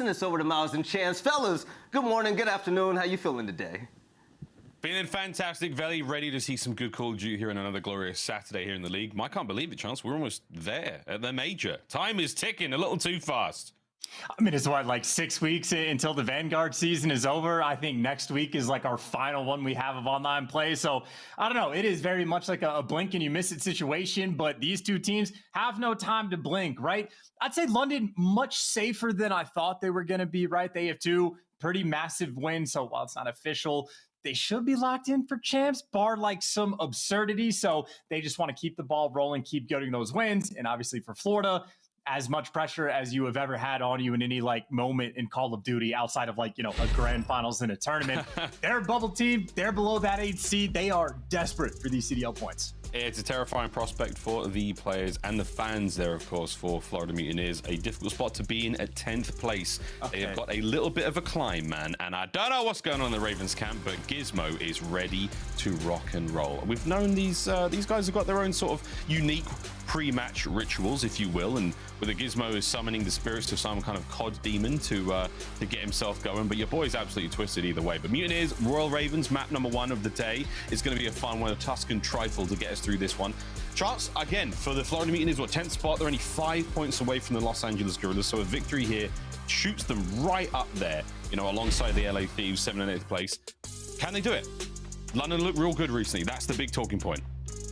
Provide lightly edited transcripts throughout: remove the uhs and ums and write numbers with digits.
passing this over to Miles and Chance. Fellas, good morning, good afternoon. How you feeling today? Feeling fantastic, very ready to see some good Call of Duty here on another glorious Saturday here in the league. I can't believe it, Chance. We're almost there at the major. Time is ticking a little too fast. I mean, it's what, like 6 weeks until the Vanguard season is over. I think next week is like our final one we have of online play. So I don't know. It is very much like a blink and you miss it situation, but these two teams have no time to blink, right? I'd say London much safer than I thought they were going to be, right? They have two pretty massive wins. So while it's not official, they should be locked in for champs, bar like some absurdity. So they just want to keep the ball rolling, keep getting those wins. And obviously for Florida, as much pressure as you have ever had on you in any like moment in Call of Duty outside of like, you know, a grand finals in a tournament. They're a bubble team. They're below that 8th seed. They are desperate for these CDL points. It's a terrifying prospect for the players and the fans there, of course, for Florida Mutineers. A difficult spot to be in at 10th place. Okay. They have got a little bit of a climb, man. And I don't know what's going on in the Ravens camp, but Gizmo is ready to rock and roll. We've known these guys have got their own sort of unique pre-match rituals, if you will, and with the Gizmo is summoning the spirits of some kind of COD demon to get himself going. But your boy's absolutely twisted either way. But Mutineers, Royal Ravens, map number 1 of the day is going to be a fun one, a Tuscan trifle to get us through this one. Chance, again, for the Florida Mutineers, 10th spot. They're only 5 points away from the Los Angeles Guerrillas, so a victory here shoots them right up there, you know, alongside the LA Thieves, 7th and 8th place. Can they do it? London looked real good recently. That's the big talking point.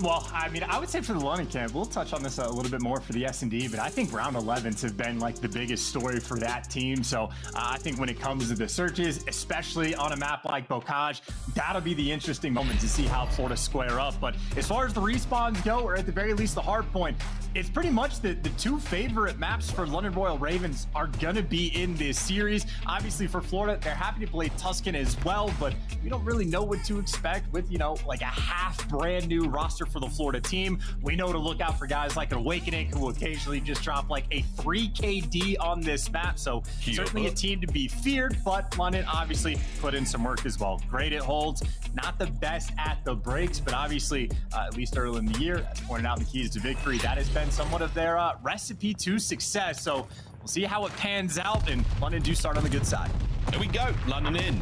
Well, I mean, I would say for the London camp, we'll touch on this a little bit more for the S&D, but I think round 11s have been like the biggest story for that team. So I think when it comes to the searches, especially on a map like Bocage, that'll be the interesting moment to see how Florida square up. But as far as the respawns go, or at the very least the hard point, it's pretty much the two favorite maps for London Royal Ravens are going to be in this series. Obviously for Florida, they're happy to play Tuscan as well, but we don't really know what to expect with, you know, like a half brand new roster for the Florida team. We know to look out for guys like Owakening, who will occasionally just drop like a 3KD on this map. So certainly a team to be feared, but London obviously put in some work as well. Great at holds, not the best at the breaks, but obviously at least early in the year, as pointed out in the keys to victory, that has been somewhat of their recipe to success. So we'll see how it pans out, and London do start on the good side. There we go, London in.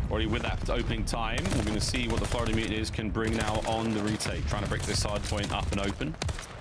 Already with that opening time, we're going to see what the Florida Mutineers can bring now on the retake. Trying to break this hard point up and open.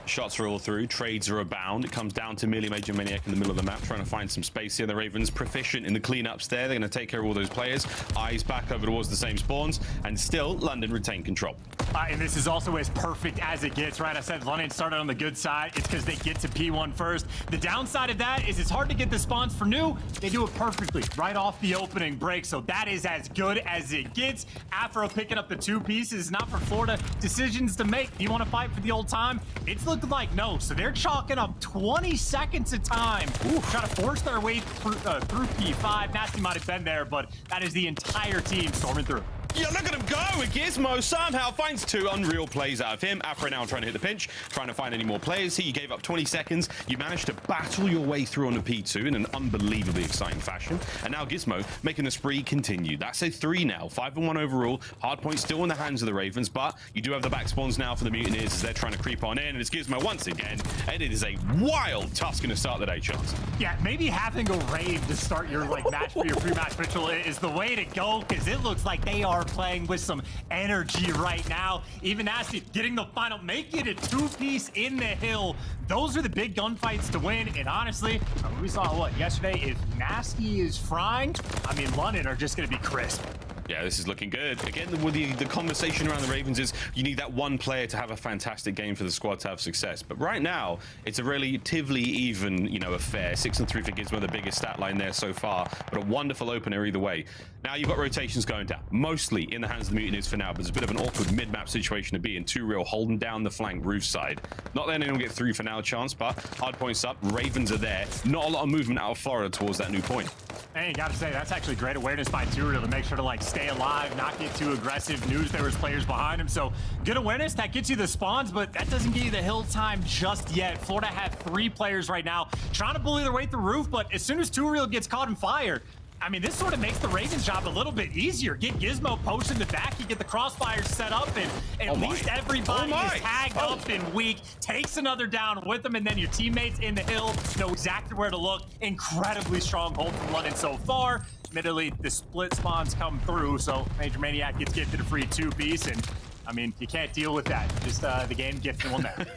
Shots are all through, trades are abound. It comes down to merely Major Maniac in the middle of the map, trying to find some space here. The Ravens proficient in the cleanups there. They're going to take care of all those players. Eyes back over towards the same spawns, and still London retain control. And this is also as perfect as it gets, right? I said London started on the good side. It's because they get to P1 first. The downside of that is it's hard to get the spawns for new. They do it perfectly right off the opening break, so that is as good as it gets. Afro picking up the 2 pieces, not for Florida. Decisions to make. Do you want to fight for the old time? It's looking like no, so they're chalking up 20 seconds of time. Trying to force their way through P5. Nasty might have been there, but that is the entire team storming through. Yeah, look at him go! Gizmo somehow finds 2 unreal plays out of him. Afro now trying to hit the pinch, trying to find any more players here. You gave up 20 seconds. You managed to battle your way through on a P2 in an unbelievably exciting fashion. And now Gizmo making the spree continue. That's a 3 now. 5-1 overall. Hardpoint still in the hands of the Ravens, but you do have the back spawns now for the Mutineers as they're trying to creep on in. And it's Gizmo once again. And it is a wild Tuscan to start the day, Chance. Yeah, maybe having a raid to start your like match for your pre-match ritual is the way to go, because it looks like they are playing with some energy right now. Even Nasty getting the final, making it a 2-piece in the hill. Those are the big gunfights to win. And honestly, we saw what yesterday. If Nasty is frying, I mean, London are just going to be crisp. Yeah, this is looking good. Again, with the conversation around the Ravens is you need that one player to have a fantastic game for the squad to have success. But right now, it's a relatively even, you know, affair. 6 and 3 for Gizmo, the biggest stat line there so far, but a wonderful opener either way. Now you've got rotations going down, mostly in the hands of the Mutineers for now, but there's a bit of an awkward mid-map situation to be in. 2 real holding down the flank roof side. Not letting anyone get through for now, Chance, but hard points up. Ravens are there. Not a lot of movement out of Florida towards that new point. And you gotta say, that's actually great awareness by Turo to make sure to like stay alive, not get too aggressive. News there was players behind him, so good awareness. That gets you the spawns, but that doesn't get you the hill time just yet. Florida have 3 players right now trying to bully their way through roof, but as soon as Turo gets caught in fire, I mean, this sort of makes the Ravens' job a little bit easier. Get Gizmo posted in the back, you get the crossfires set up, and at least everybody is tagged up and weak. Takes another down with them, and then your teammates in the hill know exactly where to look. Incredibly strong hold from London so far. Admittedly, the split spawns come through, so Major Maniac gets gifted a free 2-piece, and I mean, you can't deal with that. Just the game gifting on that.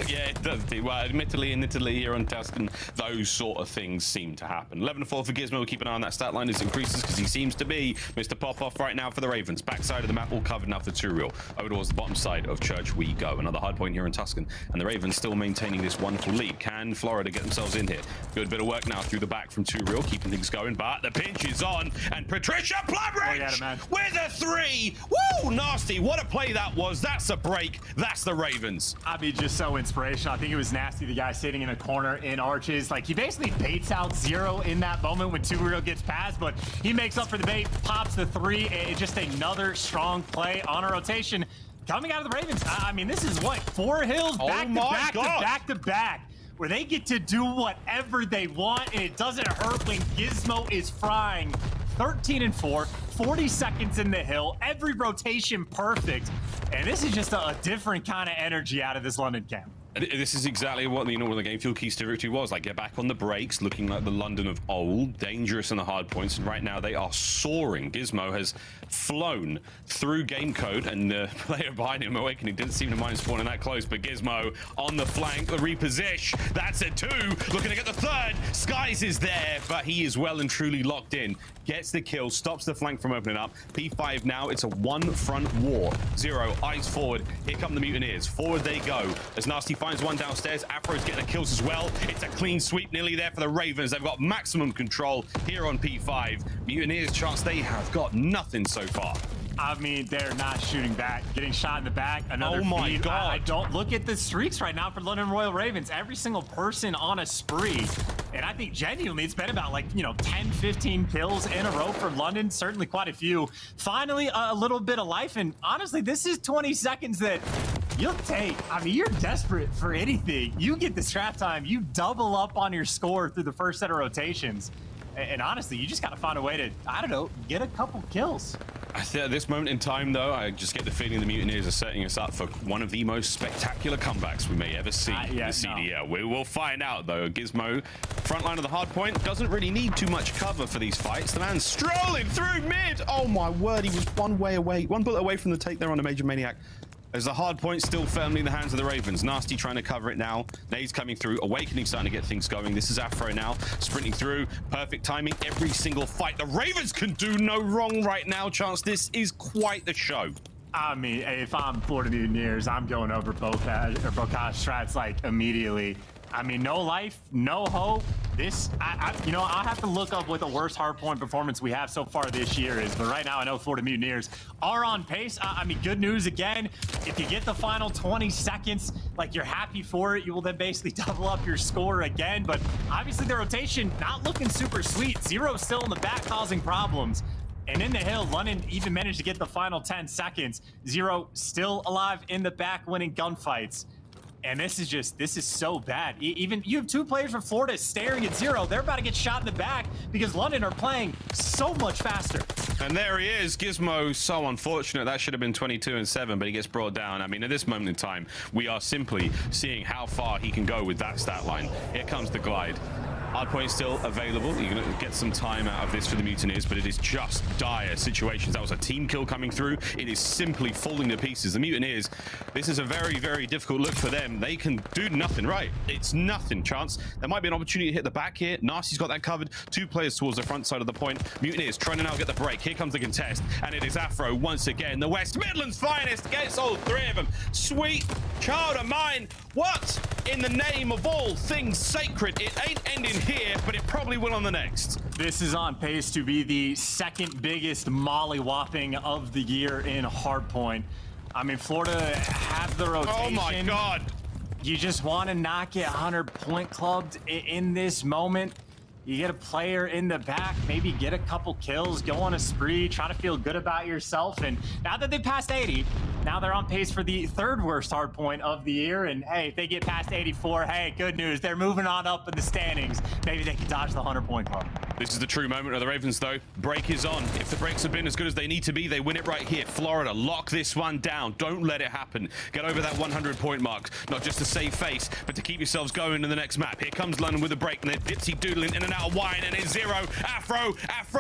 Yeah, it does. Well, admittedly, in Italy here on Tuscan, those sort of things seem to happen. 11-4 for Gizmo. Keep an eye on that stat line as it increases because he seems to be Mr. Pop-Off right now for the Ravens. Backside of the map all covered now for 2-real. Over towards the bottom side of Church we go. Another hard point here in Tuscan. And the Ravens still maintaining this wonderful lead. Can Florida get themselves in here? Good bit of work now through the back from 2-real, keeping things going. But the pinch is on. And Patricia Blubridge with a 3. Woo! Nasty. What a play that was. That's a break. That's the Ravens. I mean, just so inspirational. I think it was nasty, the guy sitting in a corner in arches. Like, he basically baits out 0 in that moment when 2-real gets past, but he makes up for the bait, pops the 3, and just another strong play on a rotation coming out of the Ravens. I mean, this is what, 4 hills back to back, where they get to do whatever they want, and it doesn't hurt when Gizmo is frying. 13-4, 40 seconds in the hill, every rotation perfect, and this is just a different kind of energy out of this London camp. This is exactly what what the game fuel keys to victory was. Like, get back on the brakes, looking like the London of old, dangerous in the hard points, and right now they are soaring. Gizmo has flown through game code, and the player behind him, Owakening, didn't seem to mind spawning that close, but Gizmo on the flank, the reposition, that's a 2, looking to get the 3rd. Skies is there, but he is well and truly locked in. Gets the kill, stops the flank from opening up. P5 now, it's a 1-front war. 0, eyes forward, here come the Mutineers. Forward they go, as Nasty finds one downstairs. Afro's getting the kills as well. It's a clean sweep nearly there for the Ravens. They've got maximum control here on P5. Mutineers' chance, they have got nothing so far. I mean, they're not shooting back. Getting shot in the back. Another oh my feed. God. I don't look at the streaks right now for London Royal Ravens. Every single person on a spree. And I think genuinely it's been about 10, 15 kills in a row for London. Certainly quite a few. Finally, a little bit of life. And honestly, this is 20 seconds that you'll take. I mean, you're desperate for anything. You get the scrap time. You double up on your score through the first set of rotations. And honestly, you just got to find a way to, I don't know, get a couple kills. I think at this moment in time, though, I just get the feeling the Mutineers are setting us up for one of the most spectacular comebacks we may ever see in the CDL. We will find out, though. Gizmo, front line of the hard point, doesn't really need too much cover for these fights. The man's strolling through mid. Oh, my word. He was one bullet away from the take there on the Major Maniac. As the hard point still firmly in the hands of the Ravens. Nasty trying to cover it now. Nades coming through. Awakening starting to get things going. This is Afro now. Sprinting through. Perfect timing. Every single fight. The Ravens can do no wrong right now, Chance. This is quite the show. I mean, if I'm Florida Mutineers, I'm going over Bocage strats like immediately. I mean, no life, no hope. This, I'll have to look up what the worst hardpoint performance we have so far this year is. But right now, I know Florida Mutineers are on pace. I mean, good news again. If you get the final 20 seconds, like you're happy for it, you will then basically double up your score again. But obviously, the rotation not looking super sweet. 0 still in the back causing problems. And in the hill, London even managed to get the final 10 seconds. 0 still alive in the back, winning gunfights. And this is so bad. Even you have 2 players from Florida staring at 0. They're about to get shot in the back because London are playing so much faster. And there he is, Gizmo. So unfortunate. That should have been 22-7, but he gets brought down. I mean, at this moment in time, we are simply seeing how far he can go with that stat line. Here comes the glide. Hardpoint still available. You're going to get some time out of this for the Mutineers, but it is just dire situations. That was a team kill coming through. It is simply falling to pieces. The Mutineers, this is a very, very difficult look for them. They can do nothing, right? It's nothing, Chance. There might be an opportunity to hit the back here. Nasty's got that covered. 2 players towards the front side of the point. Mutineers trying to now get the break. Here comes the contest, and it is Afro once again. The West Midlands finest gets all 3 of them. Sweet child of mine. What in the name of all things sacred? It ain't ending here, but it probably will on the next. This is on pace to be the 2nd biggest molly-whopping of the year in hardpoint. I mean, Florida have the rotation. Oh my God. You just want to not get 100-point clubbed in this moment. You get a player in the back, maybe get a couple kills, go on a spree, try to feel good about yourself. And now that they passed 80, now they're on pace for the 3rd worst hard point of the year. And hey, if they get past 84, hey, good news. They're moving on up in the standings. Maybe they can dodge the 100-point club. This is the true moment of the Ravens, though. Break is on. If the breaks have been as good as they need to be, they win it right here. Florida, lock this one down. Don't let it happen. Get over that 100-point mark. Not just to save face, but to keep yourselves going in the next map. Here comes London with a break, and they're dipsy-doodling in and out of wine, and it's Zero. Afro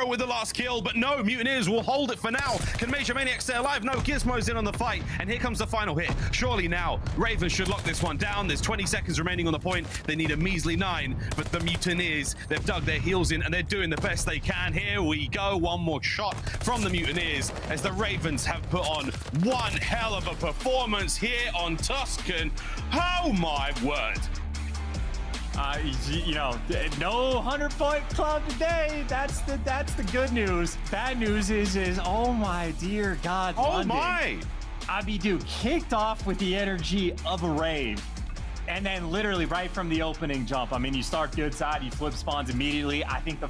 with the last kill, but no, Mutineers will hold it for now. Can Major Maniac stay alive? No, Gizmo's in on the fight, and here comes the final hit. Surely now, Ravens should lock this one down. There's 20 seconds remaining on the point. They need a measly 9, but the Mutineers, they've dug their heels in, and they're doing the best they can. Here we go. One more shot from the Mutineers as the Ravens have put on one hell of a performance here on Tuscan. Oh my word. You know, no 100-point club today. That's the good news. Bad news is oh my dear God, oh London. My aBeZy kicked off with the energy of a rave. And then literally right from the opening jump, I mean, you start good side, you flip spawns immediately. I think the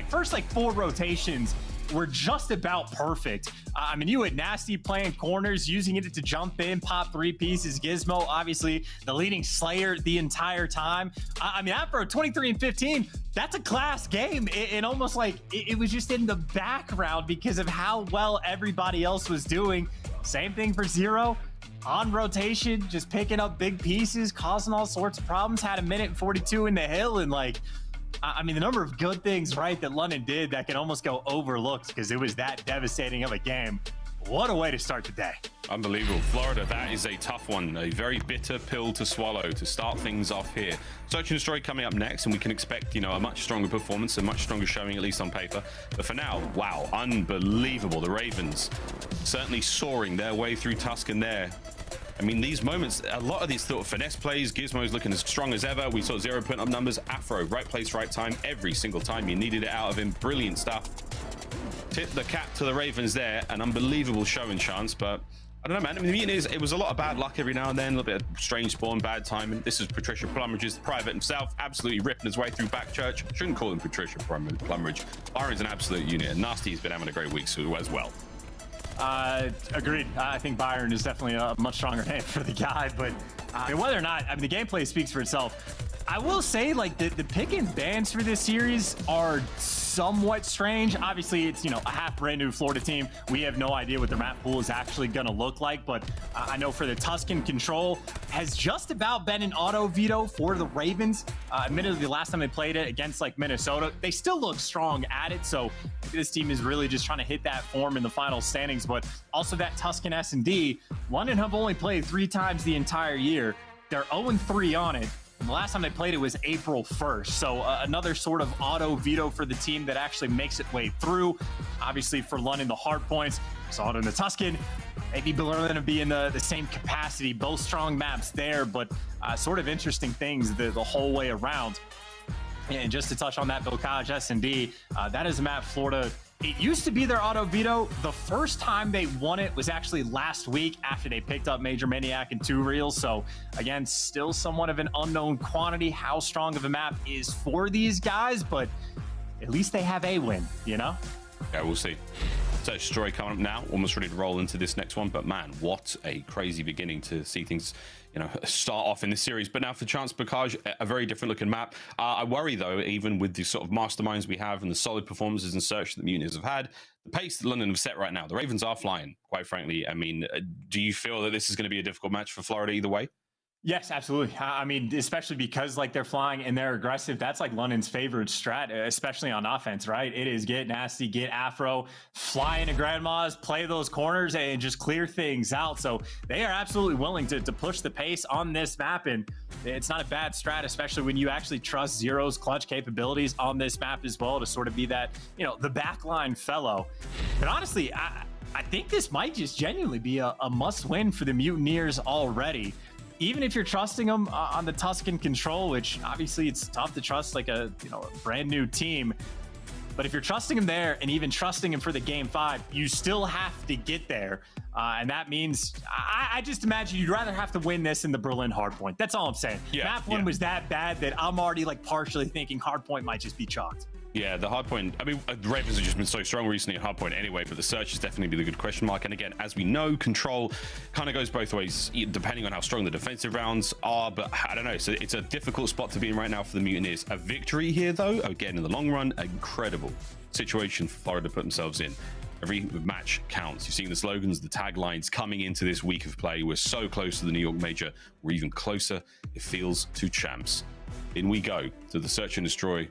first 4 rotations were just about perfect. I mean, you had Nasty playing corners, using it to jump in, pop 3 pieces. Gizmo, obviously the leading Slayer the entire time. I mean, Afro 23 and 15, that's a class game. It almost like it was just in the background because of how well everybody else was doing. Same thing for Zero. On rotation, just picking up big pieces, causing all sorts of problems. Had a minute and 42 in the hill, and I mean, the number of good things, right, that London did that can almost go overlooked because it was that devastating of a game. What a way to start the day. Unbelievable. Florida, that is a tough one. A very bitter pill to swallow to start things off here. Search and Destroy coming up next, and we can expect, you know, a much stronger performance, a much stronger showing, at least on paper. But for now, wow, unbelievable. The Ravens certainly soaring their way through Tuscan there. I mean, these moments, a lot of these sort of finesse plays, Gizmo's looking as strong as ever. We saw Zero putting up numbers. Afro, right place, right time, every single time you needed it out of him. Brilliant stuff. Tip the cap to the Ravens there. An unbelievable show and chance, but I don't know, man. I mean, the Mutineers, it was a lot of bad luck every now and then, a little bit of strange spawn, bad timing. This is Patricia Plumridge's private himself, absolutely ripping his way through Backchurch. Shouldn't call him Patricia Plumridge. Byron's an absolute unit, and Nasty's been having a great week as well. Agreed. I think Byron is definitely a much stronger name for the guy, but I mean, whether or not, I mean, the gameplay speaks for itself. I will say, like, the pick and bans for this series are somewhat strange. Obviously, it's, you know, a half brand new Florida team. We have no idea what the map pool is actually going to look like, but I know for the Tuscan, control has just about been an auto veto for the Ravens. Admittedly, the last time they played it against like Minnesota, they still look strong at it. So this team is really just trying to hit that form in the final standings, but also that Tuscan S&D. London have only played 3 times the entire year. They're 0-3 on it. And the last time they played it was April 1st. So another sort of auto veto for the team that actually makes its way through. Obviously for London, the hard points, saw it in the Tuscan. Maybe going to be in the same capacity, both strong maps there, but sort of interesting things the whole way around. And just to touch on that Bocage S&D, that is a map Florida, it used to be their auto veto. The first time they won it was actually last week after they picked up Major Maniac and 2 reels. So again, still somewhat of an unknown quantity how strong of a map is for these guys, but at least they have a win, you know? Yeah, we'll see. Search Destroy coming up now, almost ready to roll into this next one, but man, what a crazy beginning to see things, you know, start off in this series. But now for Chance Bocage, a very different looking map. I worry though, even with the sort of masterminds we have and the solid performances in Search that the Mutineers have had, the pace that London have set right now, the Ravens are flying, quite frankly. I mean, do you feel that this is going to be a difficult match for Florida either way? Yes, absolutely. I mean, especially because like they're flying and they're aggressive. That's like London's favorite strat, especially on offense, right? It is get nasty, get Afro, fly into grandmas, play those corners and just clear things out. So they are absolutely willing to push the pace on this map. And it's not a bad strat, especially when you actually trust Zero's clutch capabilities on this map as well to sort of be that, you know, the backline fellow. But honestly, I think this might just genuinely be a must win for the Mutineers already. Even if you're trusting them on the Tuscan control, which obviously it's tough to trust like a brand new team. But if you're trusting him there and even trusting him for the game 5, you still have to get there. And that means I just imagine you'd rather have to win this in the Berlin hardpoint. That's all I'm saying. Yeah, Map 1 was that bad that I'm already like partially thinking hardpoint might just be chalked. Yeah, the hard point. I mean, the Ravens have just been so strong recently at hard point anyway, but the search is definitely the good question mark. And again, as we know, control kind of goes both ways, depending on how strong the defensive rounds are. But I don't know. So it's a difficult spot to be in right now for the Mutineers. A victory here, though, again, in the long run, incredible situation for Florida to put themselves in. Every match counts. You've seen the slogans, the taglines coming into this week of play. We're so close to the New York Major. We're even closer, it feels, to champs. In we go to the search and destroy.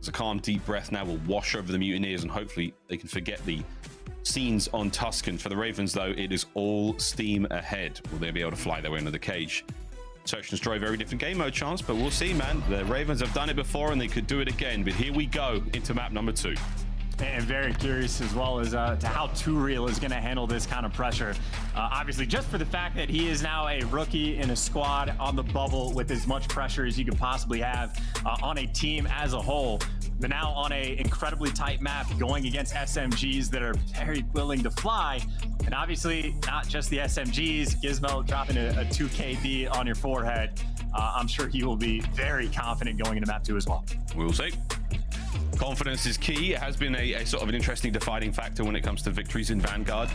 As a calm, deep breath now will wash over the Mutineers, and hopefully they can forget the scenes on Tuscan. For the Ravens, though, it is all steam ahead. Will they be able to fly their way into the cage? Search and destroy, very different game mode chance, but we'll see, man. The Ravens have done it before, and they could do it again. But here we go into map number 2. And very curious as well as to how 2Real is going to handle this kind of pressure. Obviously, just for the fact that he is now a rookie in a squad on the bubble with as much pressure as you could possibly have on a team as a whole. But now on a incredibly tight map going against SMGs that are very willing to fly. And obviously, not just the SMGs, Gizmo dropping a 2KD on your forehead. I'm sure he will be very confident going into map 2 as well. We'll see. Confidence is key. It has been a sort of an interesting defining factor when it comes to victories in Vanguard.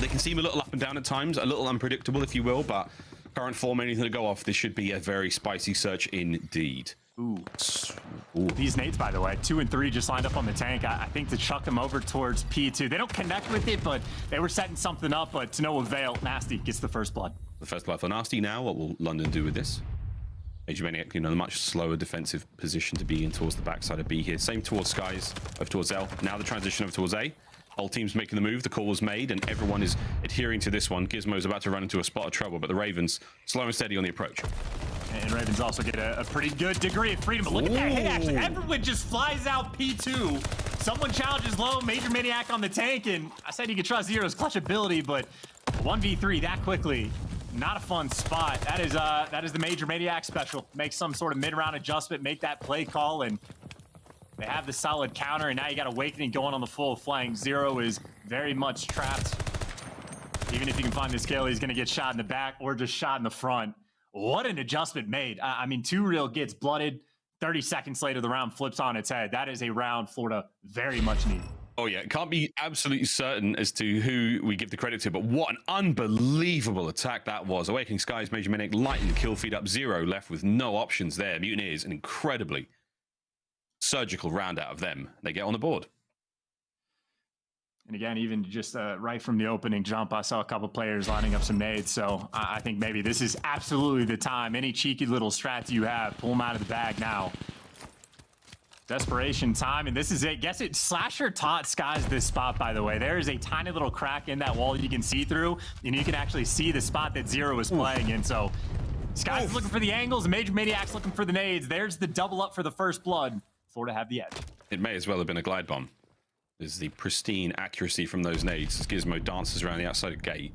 They can seem a little up and down at times, a little unpredictable, if you will, but current form, anything to go off, this should be a very spicy search indeed. Ooh. These nades, by the way, 2 and 3 just lined up on the tank. I think to chuck them over towards P2. They don't connect with it, but they were setting something up, but to no avail. Nasty gets the first blood. The first blood for Nasty now. What will London do with this? Major Maniac, you know, a much slower defensive position to be in towards the backside of B here. Same towards Skies, over towards L. Now the transition over towards A. Whole team's making the move. The call was made, and everyone is adhering to this one. Gizmo's about to run into a spot of trouble, but the Ravens slow and steady on the approach. And Ravens also get a pretty good degree of freedom. But look at that hit action. Everyone just flies out P2. Someone challenges low, Major Maniac on the tank, and I said you could trust Zero's clutch ability, but 1v3 that quickly. Not a fun spot. That is the Major Maniac special. Make some sort of mid-round adjustment, make that play call, and they have the solid counter, and now you got Awakening going on the full flank. Zero is very much trapped. Even if you can find this kill, he's going to get shot in the back or just shot in the front. What an adjustment made. I mean, 2Real gets blooded. 30 seconds later, the round flips on its head. That is a round Florida very much needs. Oh, yeah. Can't be absolutely certain as to who we give the credit to, but what an unbelievable attack that was. Awakening Skies, Major Maniac lighting the kill feed up. Zero left with no options there. Mutineers, an incredibly surgical round out of them. They get on the board. And again, even just right from the opening jump, I saw a couple players lining up some nades. So I think maybe this is absolutely the time. Any cheeky little strats you have, pull them out of the bag now. Desperation time, and this is it. Guess it. Slasher taught Skies this spot, by the way. There is a tiny little crack in that wall you can see through, and you can actually see the spot that Zero is playing in. So Skies is looking for the angles, Major Maniac's looking for the nades. There's the double up for the first blood. Florida have the edge. It may as well have been a glide bomb. There's the pristine accuracy from those nades as Gizmo dances around the outside gate.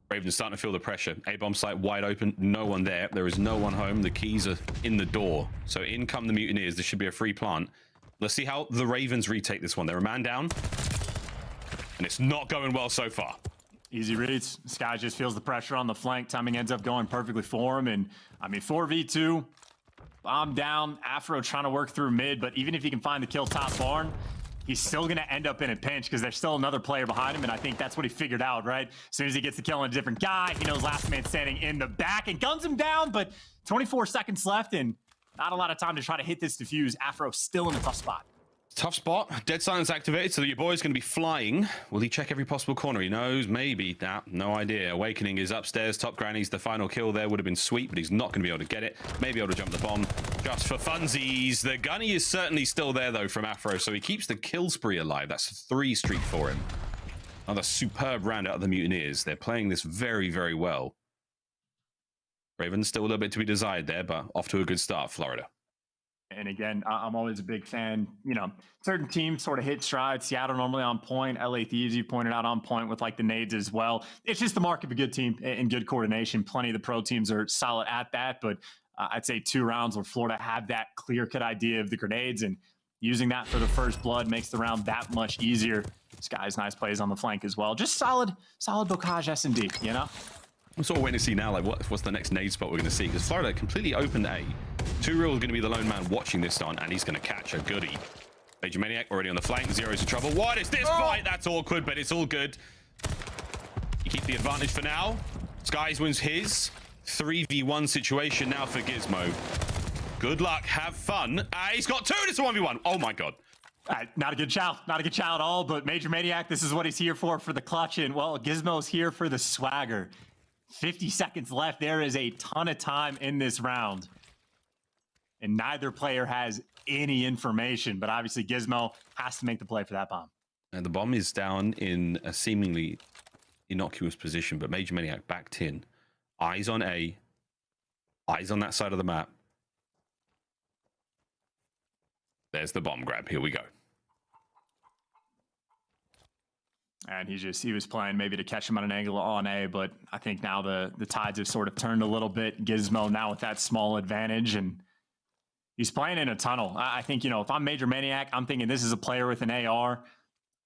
Ravens starting to feel the pressure. A-bomb site wide open, no one there. There is no one home. The keys are in the door. So in come the Mutineers. This should be a free plant. Let's see how the Ravens retake this one. They're a man down, and it's not going well so far. Easy reads. Sky just feels the pressure on the flank. Timing ends up going perfectly for him. And I mean, 4v2, bomb down. Afro trying to work through mid, but even if he can find the kill top barn, he's still going to end up in a pinch because there's still another player behind him, and I think that's what he figured out, right? As soon as he gets the kill on a different guy, he knows last man standing in the back and guns him down, but 24 seconds left and not a lot of time to try to hit this defuse. Afro still in a tough spot. Tough spot. Dead silence activated, so your boy's going to be flying. Will he check every possible corner? He knows, maybe. Nah, no idea. Awakening is upstairs. Top grannies. The final kill there would have been sweet, but he's not going to be able to get it. Maybe able to jump the bomb just for funsies. The gunny is certainly still there, though, from Afro, so he keeps the kill spree alive. That's a 3 streak for him. Another superb round out of the Mutineers. They're playing this very, very well. Ravens still a little bit to be desired there, but off to a good start, Florida. And again, I'm always a big fan. You know, certain teams sort of hit stride. Seattle normally on point. LA Thieves, you pointed out, on point with like the nades as well. It's just the mark of a good team and good coordination. Plenty of the pro teams are solid at that. But I'd say 2 rounds where Florida had that clear-cut idea of the grenades, and using that for the first blood makes the round that much easier. Sky's nice plays on the flank as well. Just solid bocage S&D, you know? I'm sort of waiting to see now, like, what's the next nade spot we're going to see? Because Florida completely opened A. TwoReal is going to be the lone man watching this on, and he's going to catch a goodie. Major Maniac already on the flank. Zero's in trouble. What is this fight? That's awkward, but it's all good. You keep the advantage for now. Skies wins his. 3v1 situation now for Gizmo. Good luck. Have fun. He's got 2. It's a 1v1. Oh, my God. Not a good chow. Not a good chow at all, but Major Maniac, this is what he's here for the clutch. And, well, Gizmo's here for the swagger. 50 seconds left. There is a ton of time in this round. And neither player has any information, but obviously Gizmo has to make the play for that bomb. And the bomb is down in a seemingly innocuous position, but Major Maniac backed in. Eyes on A. Eyes on that side of the map. There's the bomb grab. Here we go. And he was playing maybe to catch him on an angle on A, but I think now the tides have sort of turned a little bit. Gizmo now with that small advantage, and he's playing in a tunnel. I think, you know, if I'm Major Maniac, I'm thinking this is a player with an AR.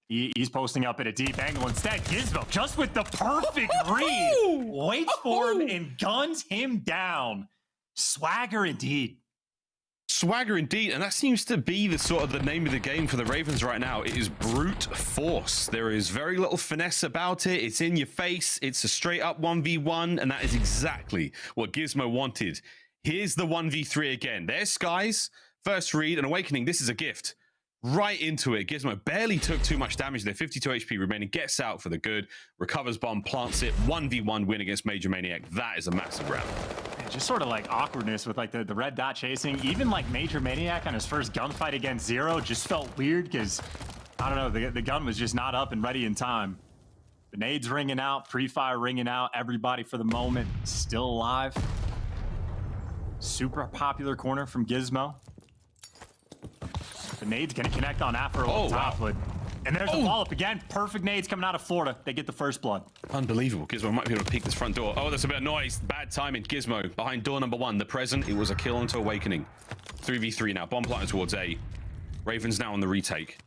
He's posting up at a deep angle. Instead, Gizmo, just with the perfect read, waits for him and guns him down. Swagger indeed. Swagger indeed, and that seems to be the sort of the name of the game for the Ravens right now. It is brute force. There is very little finesse about it. It's in your face. It's a straight up 1v1, and that is exactly what Gizmo wanted. Here's the 1v3 again. There's Skies, first read, and Awakening. This is a gift. Right into it. Gizmo barely took too much damage there. 52 HP remaining. Gets out for the good. Recovers bomb, plants it. 1v1 win against Major Maniac. That is a massive round. Just sort of like awkwardness with like the red dot chasing. Even like Major Maniac on his first gunfight against Zero just felt weird because, I don't know, the gun was just not up and ready in time. The nades ringing out, pre-fire ringing out. Everybody for the moment still alive. Super popular corner from Gizmo. The nade's going to connect on Afro on top, but... And there's the follow-up again. Perfect nades coming out of Florida. They get the first blood. Unbelievable. Gizmo might be able to peek this front door. Oh, there's a bit of noise. Bad timing. Gizmo behind door number 1. The present. It was a kill onto Awakening. 3v3 now. Bomb planted towards A. Ravens now on the retake.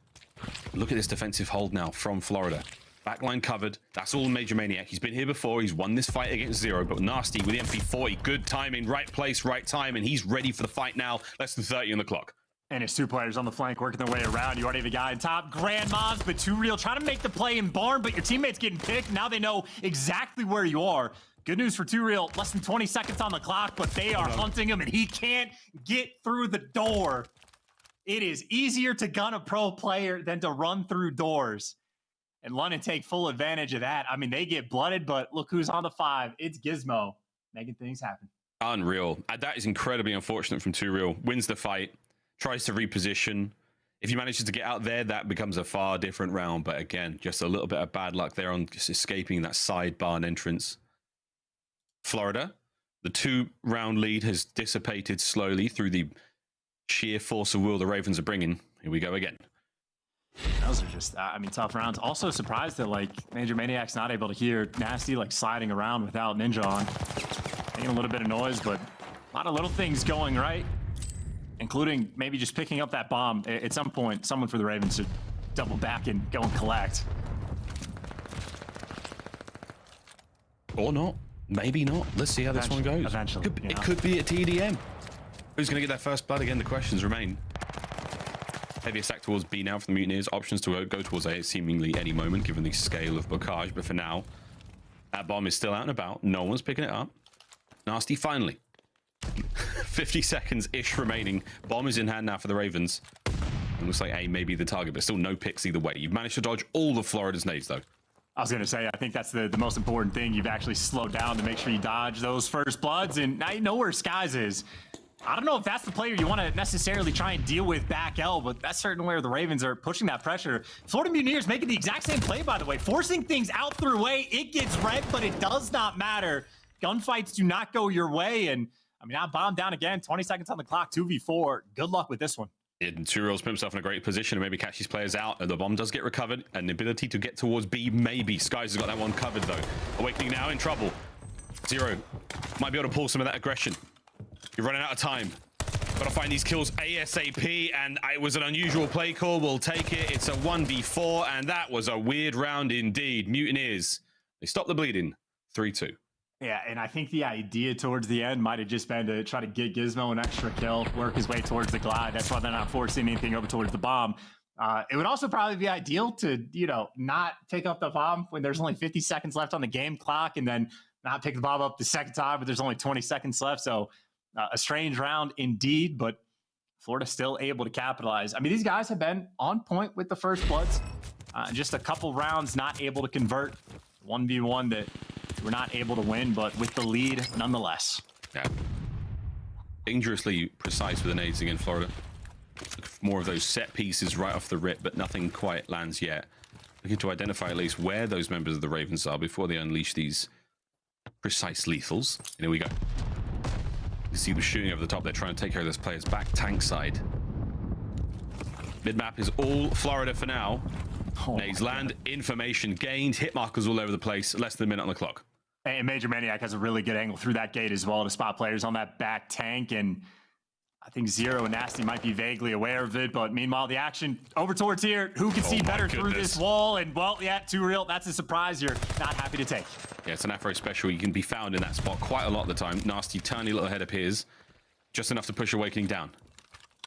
Look at this defensive hold now from Florida. Backline covered. That's all Major Maniac. He's been here before. He's won this fight against Zero, but Nasty with the MP40. Good timing. Right place, right time, and he's ready for the fight now. Less than 30 on the clock. And his 2 players on the flank working their way around. You already have a guy on top. Grandmas, but TwoReal trying to make the play in barn, but your teammates getting picked. Now they know exactly where you are. Good news for TwoReal. Less than 20 seconds on the clock, but they are hunting him, and he can't get through the door. It is easier to gun a pro player than to run through doors. And London take full advantage of that. I mean, they get blooded, but look who's on the 5. It's Gizmo making things happen. Unreal. That is incredibly unfortunate from TwoReal. Wins the fight. Tries to reposition. If he manages to get out there, that becomes a far different round. But again, just a little bit of bad luck there on just escaping that side barn entrance. Florida, the 2-round lead has dissipated slowly through the sheer force of will the Ravens are bringing. Here we go again. Those are just, I mean, tough rounds. Also surprised that, like, Major Maniac's not able to hear Nasty, like, sliding around without Ninja on. Making a little bit of noise, but a lot of little things going right. Including maybe just picking up that bomb. At some point, someone for the Ravens should double back and go and collect. Or not. Maybe not. Let's see how this one goes. Eventually. It could be a TDM. Who's going to get that first blood? Again, the questions remain. Heavier stack towards B now for the Mutineers. Options to go towards A at seemingly any moment, given the scale of blockage. But for now, that bomb is still out and about. No one's picking it up. Nasty finally. 50 seconds-ish remaining. Bomb is in hand now for the Ravens. It looks like A may be the target, but still no picks either way. You've managed to dodge all of Florida's nades, though. I was going to say, I think that's the most important thing. You've actually slowed down to make sure you dodge those first bloods, and now you know where Skies is. I don't know if that's the player you want to necessarily try and deal with back L, but that's certainly where the Ravens are pushing that pressure. Florida Mutineers making the exact same play, by the way. Forcing things out through A. It gets red, but it does not matter. Gunfights do not go your way, and I mean, now bomb down again, 20 seconds on the clock, 2v4. Good luck with this one. TwoReal's put himself in a great position to maybe catch these players out, and the bomb does get recovered, and the ability to get towards B, maybe. Skies has got that one covered, though. Awakening now in trouble. Zero might be able to pull some of that aggression. You're running out of time. Got to find these kills ASAP, and it was an unusual play call. We'll take it. It's a 1v4, and that was a weird round indeed. Mutineers, they stop the bleeding. 3-2. Yeah, and I think the idea towards the end might have just been to try to get Gizmo an extra kill, work his way towards the glide. That's why they're not forcing anything over towards the bomb. It would also probably be ideal to, not take up the bomb when there's only 50 seconds left on the game clock, and then not pick the bomb up the second time, but there's only 20 seconds left. So a strange round indeed, but Florida still able to capitalize. I mean, these guys have been on point with the first bloods. Just a couple rounds not able to convert. 1v1 that we're not able to win, but with the lead nonetheless. Yeah. Dangerously precise with the nades against Florida. More of those set pieces right off the rip, but nothing quite lands yet. Looking to identify at least where those members of the Ravens are before they unleash these precise lethals. And here we go. You see them shooting over the top. They're trying to take care of this player's back tank side. Mid-map is all Florida for now. Nades land, information gained, hit markers all over the place, less than a minute on the clock. And Major Maniac has a really good angle through that gate as well to spot players on that back tank. And I think Zero and Nasty might be vaguely aware of it. But meanwhile, the action over towards here. Who can see better through this wall? And well, yeah, Too Real. That's a surprise you're not happy to take. Yeah, it's an Afro special. You can be found in that spot quite a lot of the time. Nasty, tiny little head appears. Just enough to push Awakening down.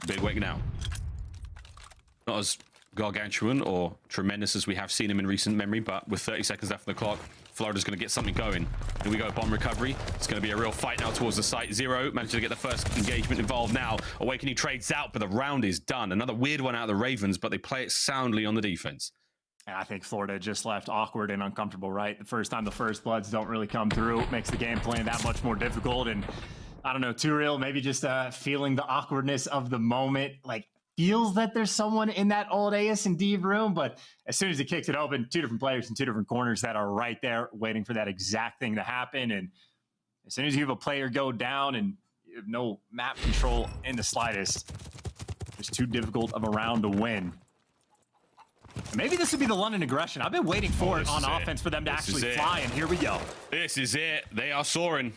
Big wake now. Not as gargantuan or tremendous as we have seen him in recent memory, but with 30 seconds left on the clock, Florida's going to get something going. Here we go, bomb recovery. It's going to be a real fight now towards the site. Zero managed to get the first engagement involved now. Awakening trades out, but the round is done. Another weird one out of the Ravens, but they play it soundly on the defense. And I think Florida just left awkward and uncomfortable, right? The first time the first bloods don't really come through, it makes the game plan that much more difficult. And I don't know, Too Real, maybe just feeling the awkwardness of the moment, like feels that there's someone in that old AS&D room, but as soon as he kicks it open, two different players in two different corners that are right there waiting for that exact thing to happen. And as soon as you have a player go down and you have no map control in the slightest, it's too difficult of a round to win. And maybe this would be the London aggression. I've been waiting for it on offense for them to actually fly, and here we go. This is it. They are soaring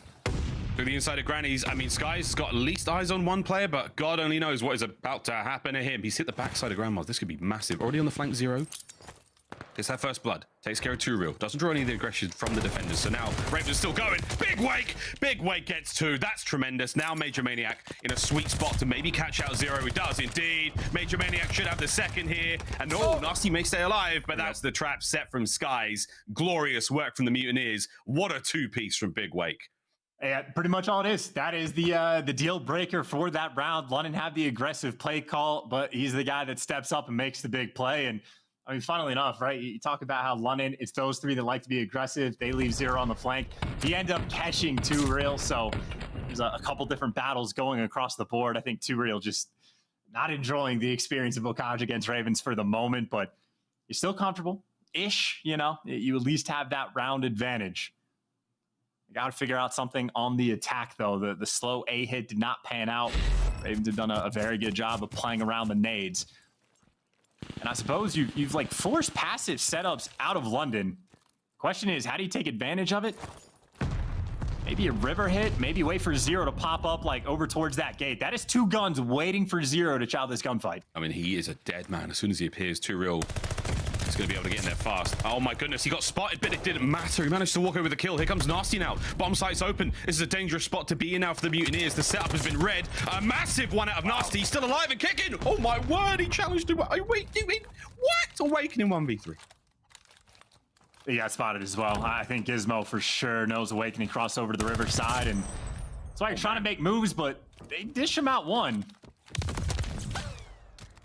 through the inside of Granny's. I mean, Sky's got at least eyes on one player, but God only knows what is about to happen to him. He's hit the backside of Grandma's. This could be massive. Already on the flank, Zero. Gets that first blood. Takes care of Too Real. Doesn't draw any of the aggression from the defenders. So now Ravens still going. Big wake. Big wake gets two. That's tremendous. Now Major Maniac in a sweet spot to maybe catch out Zero. He does indeed. Major Maniac should have the second here. And Nasty may stay alive, but that's the trap set from Skies. Glorious work from the Mutineers. What a two-piece from Big Wake. Yeah, pretty much all it is. That is the deal breaker for that round. London had the aggressive play call, but he's the guy that steps up and makes the big play. And I mean, funnily enough, right? You talk about how London, it's those three that like to be aggressive. They leave Zero on the flank. He ends up catching Too Real. So there's a couple different battles going across the board. I think Too Real just not enjoying the experience of Bocage against Ravens for the moment, but you're still comfortable-ish, you know? You at least have that round advantage. You got to figure out something on the attack, though. The slow A hit did not pan out. Ravens have done a very good job of playing around the nades. And I suppose you've like forced passive setups out of London. Question is, how do you take advantage of it? Maybe a river hit, maybe wait for Zero to pop up like over towards that gate. That is two guns waiting for Zero to chow this gunfight. I mean, he is a dead man. As soon as he appears, Too Real is going to be able to get in there fast. Oh my goodness, he got spotted, but it didn't matter. He managed to walk over the kill. Here comes Nasty now. Bomb site's open. This is a dangerous spot to be in now for the Mutineers. The setup has been read. A massive one out of Nasty. He's still alive and kicking. Oh my word, he challenged him. What? Awakening 1v3. He got spotted as well. I think Gizmo for sure knows Awakening cross over to the riverside, and that's why you're trying to make moves, but they dish him out one.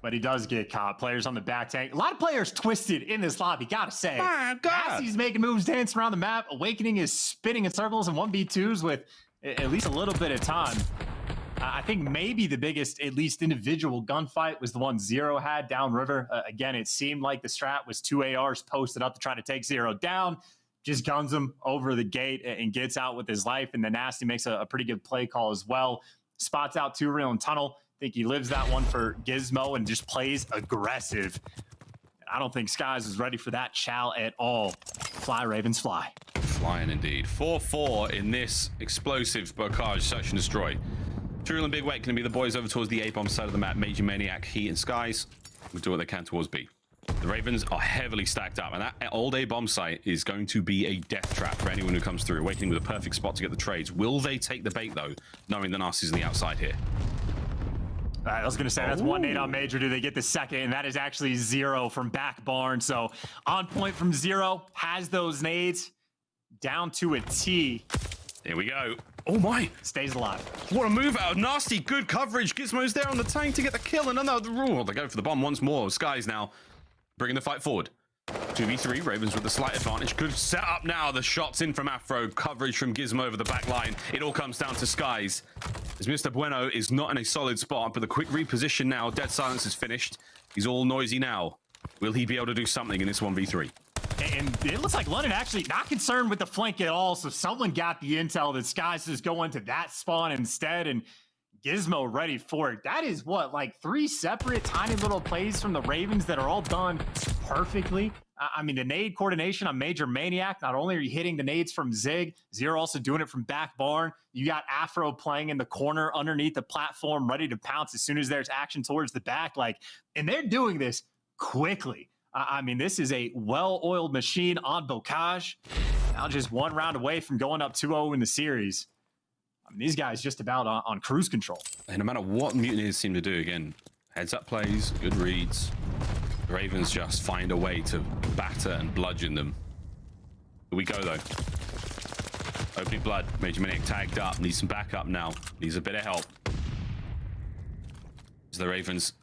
But he does get caught. Players on the back tank. A lot of players twisted in this lobby, gotta say. My God. Dasy's making moves, dancing around the map. Awakening is spinning in circles and 1v2s with at least a little bit of time. I think maybe the biggest, at least individual gunfight was the one Zero had downriver. Again, it seemed like the strat was two ARs posted up to try to take Zero down. Just guns him over the gate and gets out with his life. And then Nasty makes a pretty good play call as well. Spots out Too Real in tunnel. I think he lives that one for Gizmo and just plays aggressive. I don't think Skies is ready for that chow at all. Fly, Ravens, fly. Flying indeed. 4-4 in this explosive Bocage search and destroy. Too Real and Big Wake going to be the boys over towards the A-bomb side of the map. Major Maniac, he and Skies will do what they can towards B. The Ravens are heavily stacked up, and that old A bomb site is going to be a death trap for anyone who comes through. Awakening with a perfect spot to get the trades. Will they take the bait, though, knowing the Nasty's on the outside here? I was going to say, that's 1 nade on Major. Do they get the second? And that is actually 0 from back barn. So on point from 0, has those nades down to a T. Here we go. Oh my. Stays alive. What a move out of Nasty. Good coverage. Gizmo's there on the tank to get the kill. And another rule. They go for the bomb once more. Skies now bringing the fight forward. 2v3, Ravens with the slight advantage. Good set up now. The shots in from Afro. Coverage from Gizmo over the back line. It all comes down to Skies. As Mr. Bueno is not in a solid spot, but the quick reposition now. Dead silence is finished. He's all noisy now. Will he be able to do something in this 1v3? And it looks like London actually not concerned with the flank at all. So someone got the intel that Skies is going to that spawn instead. And Gizmo ready for it. That is what, like 3 separate tiny little plays from the Ravens that are all done perfectly. I mean, the nade coordination on Major Maniac. Not only are you hitting the nades from Zig, Zero also doing it from back barn. You got Afro playing in the corner underneath the platform, ready to pounce as soon as there's action towards the back. Like, and they're doing this quickly. I mean, this is a well-oiled machine on Bocage. Now just 1 round away from going up 2-0 in the series. I mean, these guys just about on cruise control. And no matter what Mutineers seem to do, again, heads-up plays, good reads. The Ravens just find a way to batter and bludgeon them. Here we go, though. Opening blood. Major Maniac tagged up. Needs some backup now. Needs a bit of help. As the Ravens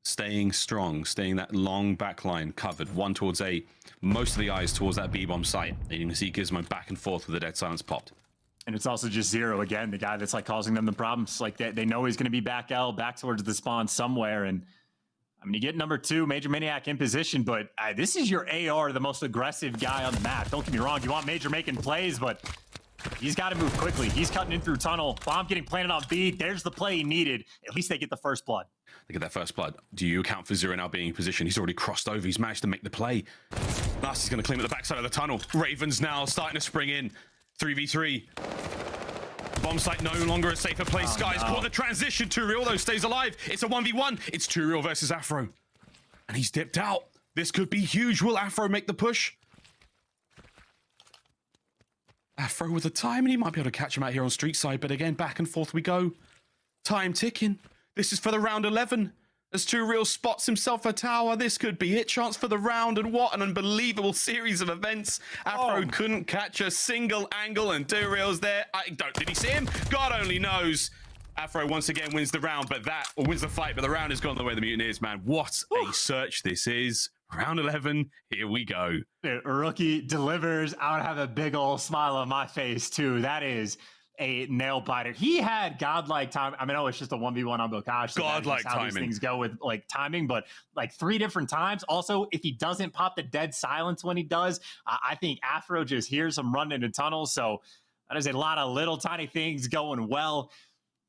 staying strong, staying that long back line covered. One towards A. Most of the eyes towards that B-bomb site. And you can see Gizmo back and forth with the dead silence popped. And it's also just Zero again, the guy that's like causing them the problems. Like they know he's going to be back L, back towards the spawn somewhere. And I mean, you get number 2, Major Maniac in position, but this is your AR, the most aggressive guy on the map. Don't get me wrong, you want Major making plays, but he's got to move quickly. He's cutting in through tunnel. Bomb getting planted on B. There's the play he needed. At least they get the first blood. They get that first blood. Do you account for Zero now being in position? He's already crossed over. He's managed to make the play. Nasty's going to claim at the backside of the tunnel. Ravens now starting to spring in. 3v3. Bomb site no longer a safer place. Skies caught the transition. Too Real, though, stays alive. It's a 1v1. It's Too Real versus Afro. And he's dipped out. This could be huge. Will Afro make the push? Afro with the time, and he might be able to catch him out here on street side. But again, back and forth we go. Time ticking. This is for the round 11. As Too Real spots himself a tower, this could be it. Chance for the round, and what an unbelievable series of events. Afro couldn't catch a single angle, and Too Real's there. Did he see him? God only knows. Afro once again wins the round, but wins the fight, but the round has gone the way of the Mutineers, man. What a search this is. Round 11, here we go. Dude, Rookie delivers. I would have a big old smile on my face, too. That is a nail biter. He had godlike time. I mean, it's just a 1v1 on Bocage. So Godlike how timing. These things go with like timing, but like 3 different times. Also, if he doesn't pop the dead silence when he does, I think Afro just hears him run into tunnels. So that is a lot of little tiny things going well.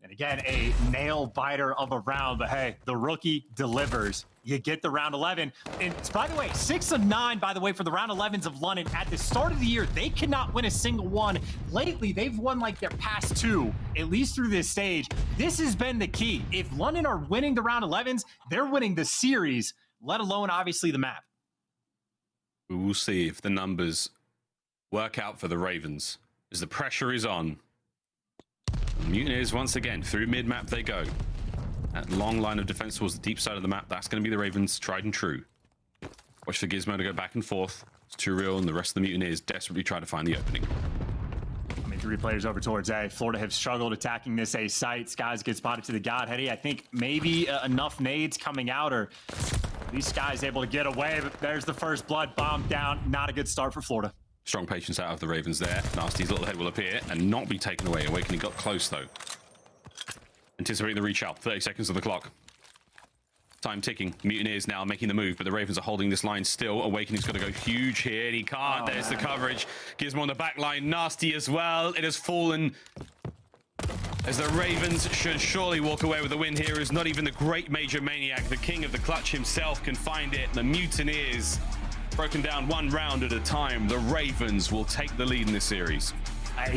And again, a nail biter of a round. But hey, the rookie delivers. You get the round 11. And by the way, 6 of 9, by the way, for the round 11s of London. At the start of the year, they cannot win a single one. Lately, they've won like their past 2, at least through this stage. This has been the key. If London are winning the round 11s, they're winning the series, let alone, obviously, the map. We will see if the numbers work out for the Ravens as the pressure is on. Mutineers once again through mid-map they go. That long line of defense towards the deep side of the map, that's going to be the Ravens tried and true. Watch for Gizmo to go back and forth. It's Too Real, and the rest of the Mutineers desperately try to find the opening. I mean, 3 players over towards A. Florida have struggled attacking this A site. Skies get spotted to the Godheady. I think maybe enough nades coming out, or these Skies able to get away, but there's the first blood. Bomb down. Not a good start for Florida. Strong patience out of the Ravens there. Nasty's little head will appear and not be taken away. Awakening got close, though. Anticipating the reach out. 30 seconds of the clock. Time ticking. Mutineers now making the move, but the Ravens are holding this line still. Awakening's got to go huge here, and he can't. There's the coverage. Gizmo on the back line. Nasty as well. It has fallen. As the Ravens should surely walk away with the win here, as not even the great Major Maniac, the king of the clutch himself, can find it. The Mutineers broken down 1 round at a time. The Ravens will take the lead in this series.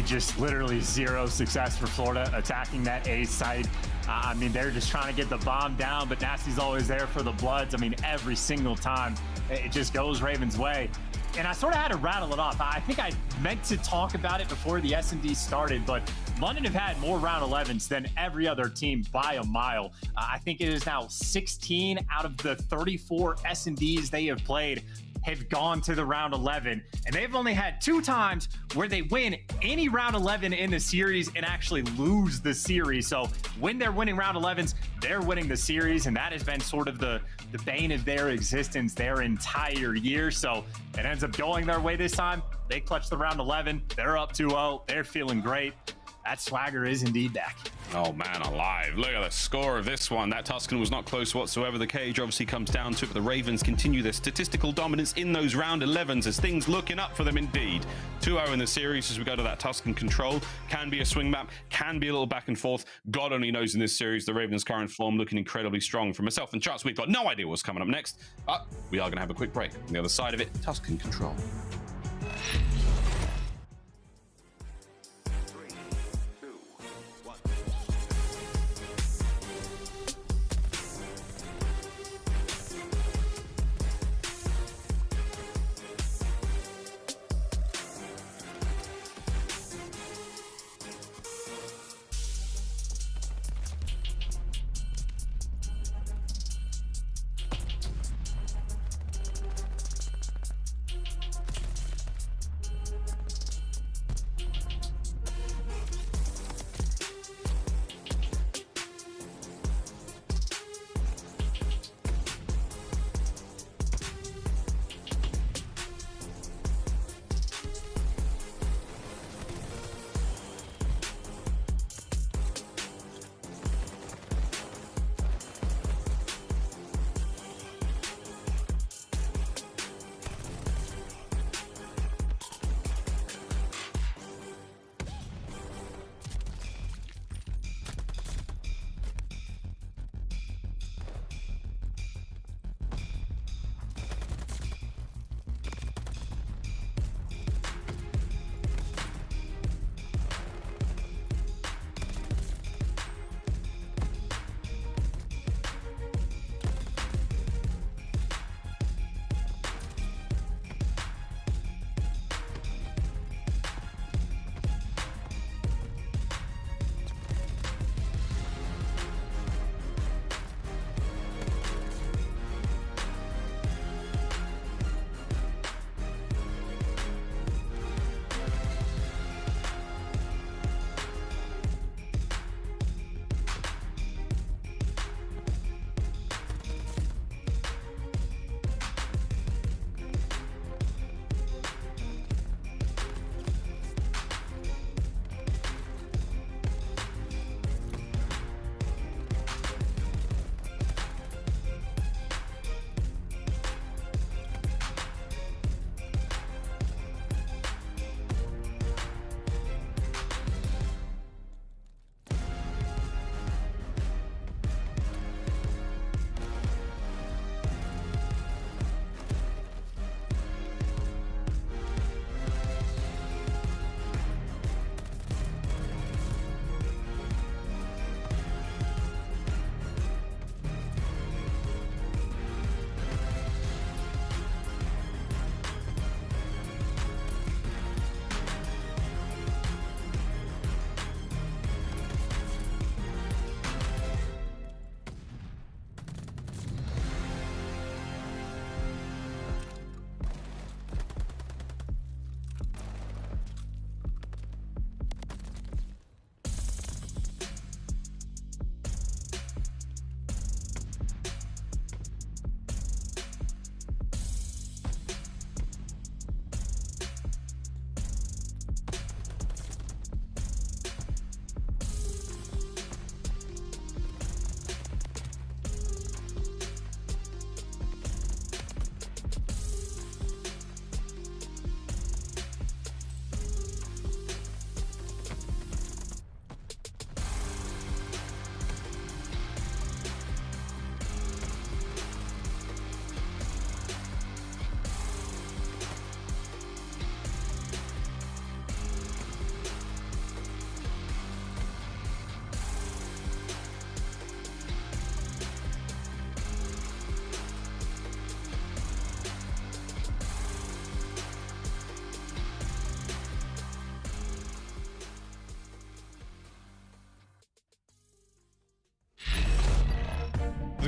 Just literally 0 success for Florida attacking that A site. I mean, they're just trying to get the bomb down, but Nasty's always there for the Bloods. I mean, every single time it just goes Ravens' way. And I sort of had to rattle it off. I think I meant to talk about it before the S&D started, but London have had more round 11s than every other team by a mile. I think it is now 16 out of the 34 S&Ds they have played have gone to the round 11, and they've only had 2 times where they win any round 11 in the series and actually lose the series. So when they're winning round 11s, they're winning the series, and that has been sort of the bane of their existence their entire year. So it ends up going their way this time. They clutch the round 11. They're up 2-0. They're feeling great. That swagger is indeed back. Oh man alive, look at the score of this one. That Tuscan was not close whatsoever. The cage obviously comes down to it, but the Ravens continue their statistical dominance in those round 11s as things looking up for them indeed. 2-0 in the series as we go to that Tuscan control. Can be a swing map, can be a little back and forth. God only knows in this series, the Ravens' current form looking incredibly strong. For myself and Charts, we've got no idea what's coming up next, but we are going to have a quick break. On the other side of it, Tuscan control.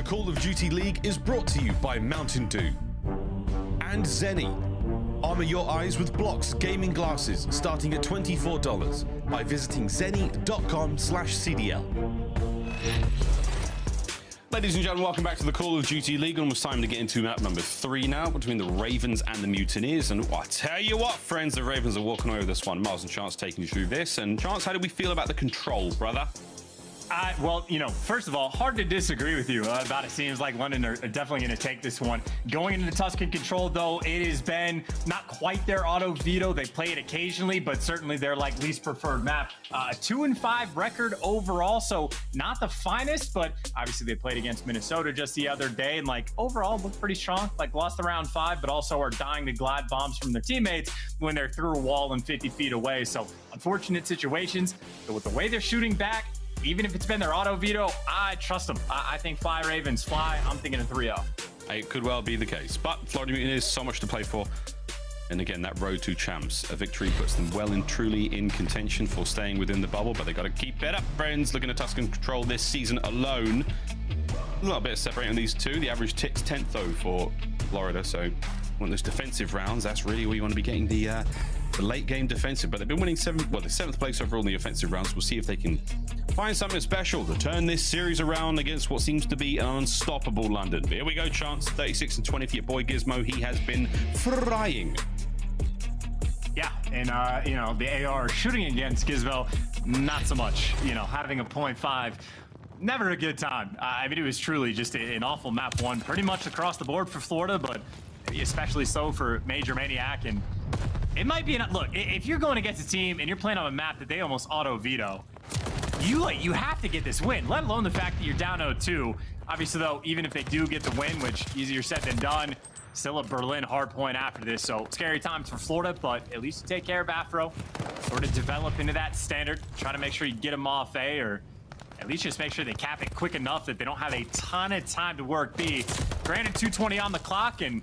Call of Duty League is brought to you by Mountain Dew and Zenny. Armor your eyes with Blocks gaming glasses starting at $24 by visiting zenny.com/CDL. Ladies and gentlemen, welcome back to the Call of Duty League. Almost time to get into map number 3 now between the Ravens and the Mutineers. And I tell you what, friends, the Ravens are walking away with this one. Miles and Chance taking you through this. And Chance, how do we feel about the control, brother? Well, you know, first of all, hard to disagree with you about it. Seems like London are definitely going to take this one. Going into the Tuscan control, though, it has been not quite their auto veto. They play it occasionally, but certainly their like least preferred map. A 2-5 record overall, so not the finest, but obviously they played against Minnesota just the other day, and like overall looked pretty strong. Like lost the round 5, but also are dying to glide bombs from their teammates when they're through a wall and 50 feet away. So unfortunate situations, but with the way they're shooting back, even if it's been their auto veto, I trust them. I think fly Ravens fly. I'm thinking a 3-0. It could well be the case, but Florida Mutineers, so much to play for. And again, that road to champs, a victory puts them well and truly in contention for staying within the bubble, but they got to keep it up, friends. Looking at Tuscan control this season alone, a little bit separating these two. The average ticks 10th though for Florida, so one of those defensive rounds, that's really where you want to be getting the late game defensive. But they've been winning the 7th place overall in the offensive rounds. We'll see if they can find something special to turn this series around against what seems to be an unstoppable London. But here we go, Chance. 36-20 for your boy Gizmo. He has been frying. Yeah, and you know, the AR shooting against Gizmo, not so much. You know, having a 0.5, never a good time. I mean, it was truly just an awful map 1, pretty much across the board for Florida, but especially so for Major Maniac. And it might be look, if you're going against a team and you're playing on a map that they almost auto veto, you have to get this win, let alone the fact that you're down 0-2. Obviously though, even if they do get the win, which easier said than done, still a Berlin hard point after this. So scary times for Florida, but at least you take care of Afro, sort of develop into that standard, try to make sure you get them off A, or at least just make sure they cap it quick enough that they don't have a ton of time to work B. Granted, 2:20 on the clock, and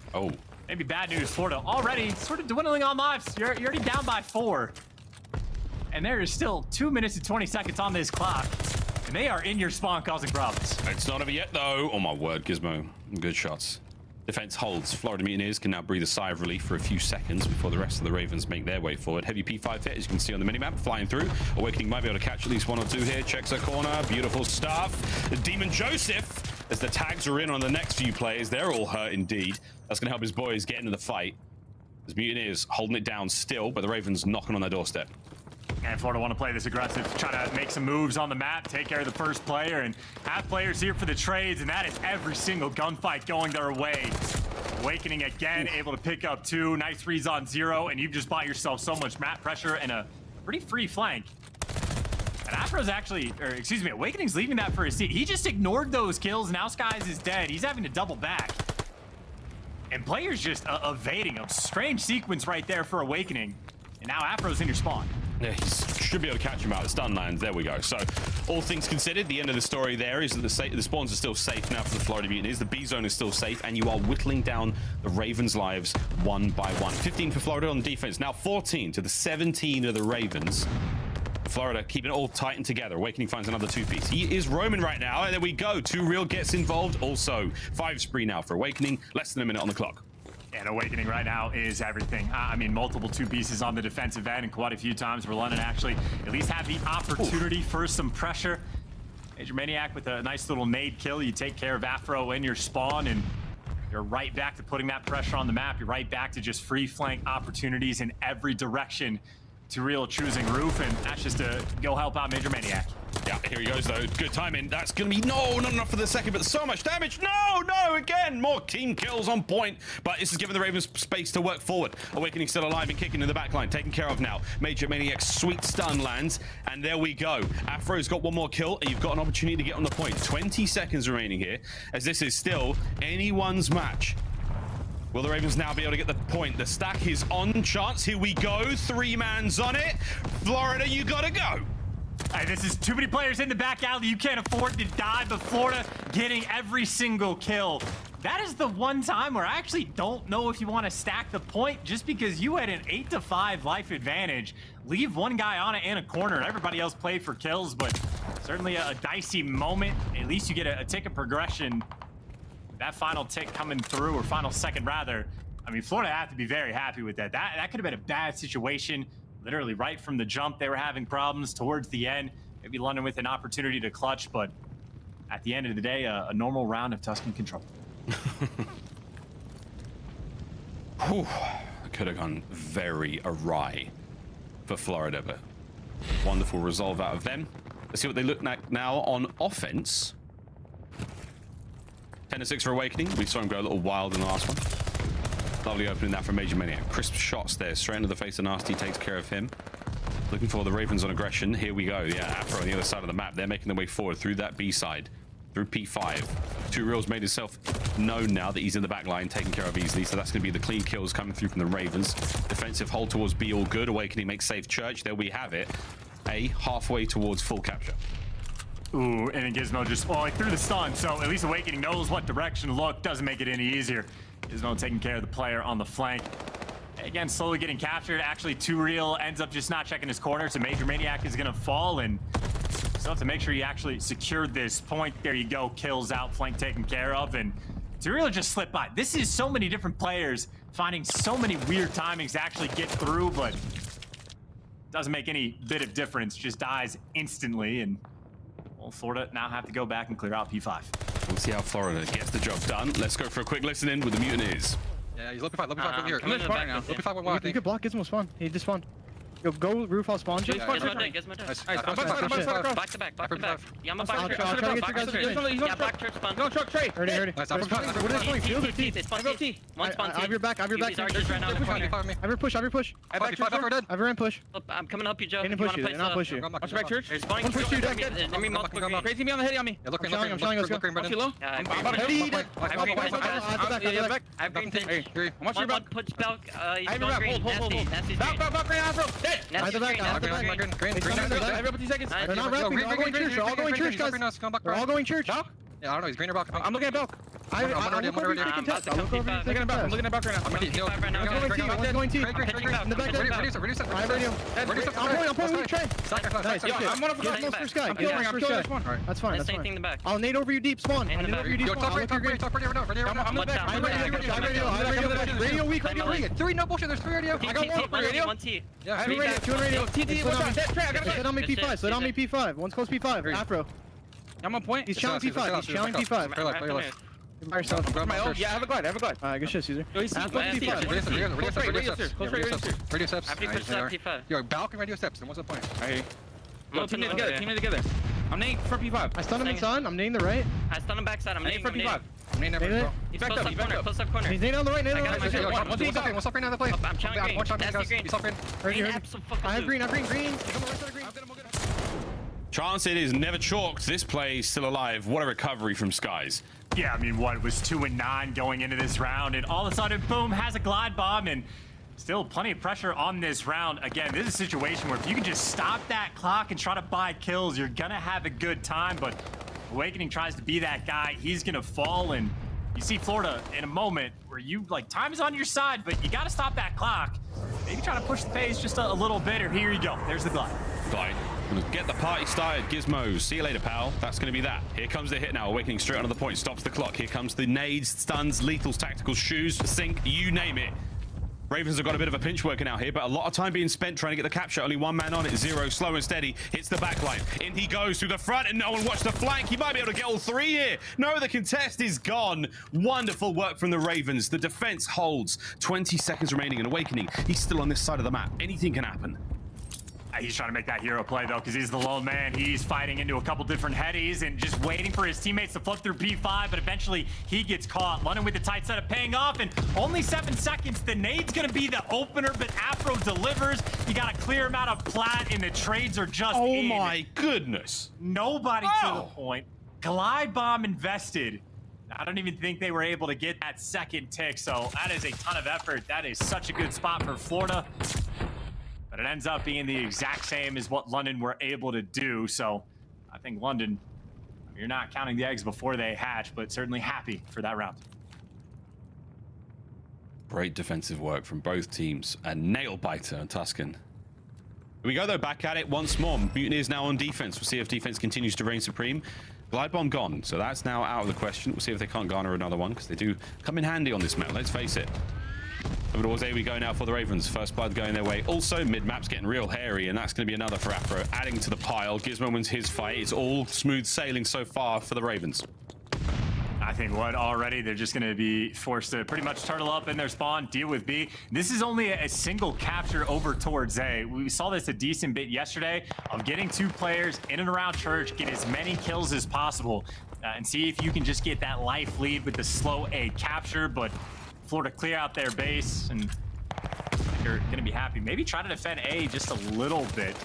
maybe bad news, Florida already sort of dwindling on lives. You're already down by 4. And there is still 2 minutes and 20 seconds on this clock. And they are in your spawn causing problems. It's not over yet, though. Oh, my word, Gizmo. Good shots. Defense holds. Florida Mutineers can now breathe a sigh of relief for a few seconds before the rest of the Ravens make their way forward. Heavy P5 hit, as you can see on the minimap, flying through. Awakening might be able to catch at least 1 or 2 here. Checks a corner. Beautiful stuff. The Demon Joseph, as the tags are in on the next few players. They're all hurt indeed. That's going to help his boys get into the fight. As Mutineers holding it down still, but the Ravens knocking on their doorstep. And Florida want to play this aggressive, try to make some moves on the map, take care of the first player, and have players here for the trades, and that is every single gunfight going their way. Awakening again, able to pick up 2, nice reads on 0, and you've just bought yourself so much map pressure and a pretty free flank. And Afro's actually, or excuse me, Awakening's leaving that for his seat. He just ignored those kills, now Skies is dead. He's having to double back. And players just evading a strange sequence right there for Awakening. And now Afro's in your spawn. Yeah, he should be able to catch him out of stun lands. There we go. So, all things considered, the end of the story there is that the spawns are still safe now for the Florida Mutineers. The B zone is still safe, and you are whittling down the Ravens' lives 1 by 1. 15 for Florida on defense. Now 14 to the 17 of the Ravens. Florida keeping it all tight and together. Awakening finds another 2-piece. He is roaming right now, and there we go. 2 real gets involved. Also, 5 spree now for Awakening. Less than a minute on the clock. And Awakening right now is everything. I mean, multiple 2-pieces on the defensive end, and quite a few times where London actually at least have the opportunity for some pressure. Major Maniac with a nice little nade kill. You take care of Afro in your spawn, and you're right back to putting that pressure on the map. You're right back to just free flank opportunities in every direction to real choosing roof, and that's just to go help out Major Maniac. Yeah, here he goes though. Good timing. That's gonna be no, not enough for the second, but so much damage. No, again, more team kills on point. But this is giving the Ravens space to work forward. Awakening still alive and kicking in the back line, taken care of now. Major Maniac's sweet stun lands, and there we go. Afro's got 1 more kill, and you've got an opportunity to get on the point. 20 seconds remaining here, as this is still anyone's match. Will the Ravens now be able to get the point? The stack is on. Chance. Here we go. 3 mans on it. Florida, you gotta go. Hey, this is too many players in the back alley. You can't afford to die, but Florida getting every single kill. That is the one time where I actually don't know if you want to stack the point, just because you had an 8-5 life advantage. Leave one guy on it in a corner, and everybody else played for kills, but certainly a dicey moment. At least you get a tick of progression that final tick coming through, or final second rather, I mean, Florida have to be very happy with that. That could have been a bad situation. Literally right from the jump, they were having problems. Towards the end, maybe London with an opportunity to clutch, but at the end of the day, a normal round of Tuscan control. Whew. It could have gone very awry for Florida, but wonderful resolve out of them. Let's see what they look like now on offense. 10-6 for Awakening. We saw him go a little wild in the last one. Lovely opening that from Major Maniac. Crisp shots there, straight into the face of Nasty, takes care of him. Looking for the Ravens on aggression. Here we go. Yeah, Afro on the other side of the map. They're making their way forward through that B side, through P5. Two Reels made himself known now that he's in the back line, taken care of easily. So that's going to be the clean kills coming through from the Ravens. Defensive hold towards B, all good. Awakening makes safe church. There we have it. A halfway towards full capture. Ooh, and then Gizmo just through the stun, so at least Awakening knows what direction to look. Doesn't make it any easier. Gizmo taking care of the player on the flank. Again, slowly getting captured. Actually, 2Real ends up just not checking his corner, so Major Maniac is going to fall, and still have to make sure you actually secured this point. There you go, kills out, flank taken care of, and 2Real just slipped by. This is so many different players finding so many weird timings to actually get through, but doesn't make any bit of difference. Just dies instantly, and well, Florida now have to go back and clear out P5. We'll see how Florida gets the job done. Let's go for a quick listen in with the Mutineers. Yeah, he's low P5 from here. I'm in the back now. Low P5 1, I You think. could block Gizmo spawn. He just spawned. Yo, go roof, I'll spawn. Yeah, Spawn, yeah, spawn. Gizmo dead. Nice. I'm Back Back to back, back to back. Yeah, I'm a back I'll church. try to get you guys to Yeah, back church spawn. Go truck trade. Ready. Nice, I'm from What is going? Field or T. T? They spawn T. One spawn T. I have your back. These archers right now in the corner. I have your push. I back P5 Afro dead. I have your end push. I'm coming to help you, Joe. They didn't push you. They did not push you. Watch back church. There's spawning. One push you, dead. There's me multiple green. Crazy me on the head on me. Yeah, look green, I'm showing, let's go. look Low. Yeah, Heady. I have green pinch. One push back. He's going green. Nasty. Nasty's green. Back right Afro. Dead. Nasty's green. Nice. They're not rapping. They're all going church. They're all going church, guys. They're all going church. Yeah, I don't know. He's green or back. I'm looking at Belk. I'm looking over your freaking test. I'm looking at Belk right now. I'm going T. In the back there. Reduce it. I have radio. I'm pulling with Trey. Nice. I'm one of the first guy. I'm killing first guy. That's fine. That's Anything in the fine. back. I'll nade over you deep spawn. I'll nade over you deep spawn. I'll look your green. I'm Watch out. Radio weak. Three, no bullshit. There's 3 radio. I got one radio. One T. Yeah, I have a radio. 2 on radio. Sit on me Good P5. shit, Sit on me good P5. One's close P5. Afro. I'm on point. He's challenging P5. He's challenging P5. By yourself. Yeah, I have a glide. Alright, good shit, Caesar. Yo, he's Afro P5. Radio After P5. Yo, balcony radio steps. Then what's the point? Yo, team together. I'm nading for P5. I stun him in sun. I'm nading the right. I stun him backside. I'm I'm nading for nading. P5. I'm nading everything, bro. He's Back close up, up he back corner. up. Close up corner. He's nading on the right. Nading on I got the him, right. What's up right now in the place? I'm challenging green. Nasty green. He's up in. Green absolutely. I have green. I have green. Green. Chance it is never chalked. This play is still alive. What a recovery from Skies. Yeah, I mean, what, it was 2 and 9 going into this round, and all of a sudden, boom, has a glide bomb, and still plenty of pressure on this round. Again, this is a situation where if you can just stop that clock and try to buy kills, you're gonna have a good time, but Awakening tries to be that guy. He's gonna fall, and you see Florida in a moment where you, like, time is on your side, but you gotta stop that clock. Maybe try to push the pace just a little bit, or here you go. There's the glide. Glide. Gonna get the party started. Gizmo, see you later, pal. That's gonna be that. Here comes the hit now. Awakening straight onto the point. Stops the clock. Here comes the nades, stuns, lethals, tactical shoes, sink, you name it. Ravens have got a bit of a pinch working out here, but a lot of time being spent trying to get the capture. Only one man on it. Zero, slow and steady. Hits the back line. In he goes through the front, and no one watched the flank. He might be able to get all 3 here. No, the contest is gone. Wonderful work from the Ravens. The defense holds. 20 seconds remaining in Awakening. He's still on this side of the map. Anything can happen. He's trying to make that hero play, though, because he's the lone man. He's fighting into a couple different headies and just waiting for his teammates to flip through P5, but eventually he gets caught. London with the tight setup paying off, and only 7 seconds. The nade's going to be the opener, but Afro delivers. You got a clear amount of plat, and the trades are just Oh in. my goodness. Nobody to the point. Glide bomb invested. I don't even think they were able to get that second tick, so that is a ton of effort. That is such a good spot for Florida. But it ends up being the exact same as what London were able to do. So I think London, you're not counting the eggs before they hatch, but certainly happy for that round. Great defensive work from both teams. A nail biter on Tuscan. Here we go, though, back at it once more. Mutineers now on defense. We'll see if defense continues to reign supreme. Glide bomb gone, so that's now out of the question. We'll see if they can't garner another one, because they do come in handy on this map, let's face it. Over towards A we go now for the Ravens. First blood going their way. Also, mid-map's getting real hairy, and that's going to be another for Afro. Adding to the pile. Gizmo wins his fight. It's all smooth sailing so far for the Ravens. I think what already they're just going to be forced to pretty much turtle up in their spawn, deal with B. This is only a single capture over towards A. We saw this a decent bit yesterday of getting 2 players in and around church, get as many kills as possible, and see if you can just get that life lead with the slow A capture. But Florida clear out their base, and you're going to be happy. Maybe try to defend A just a little bit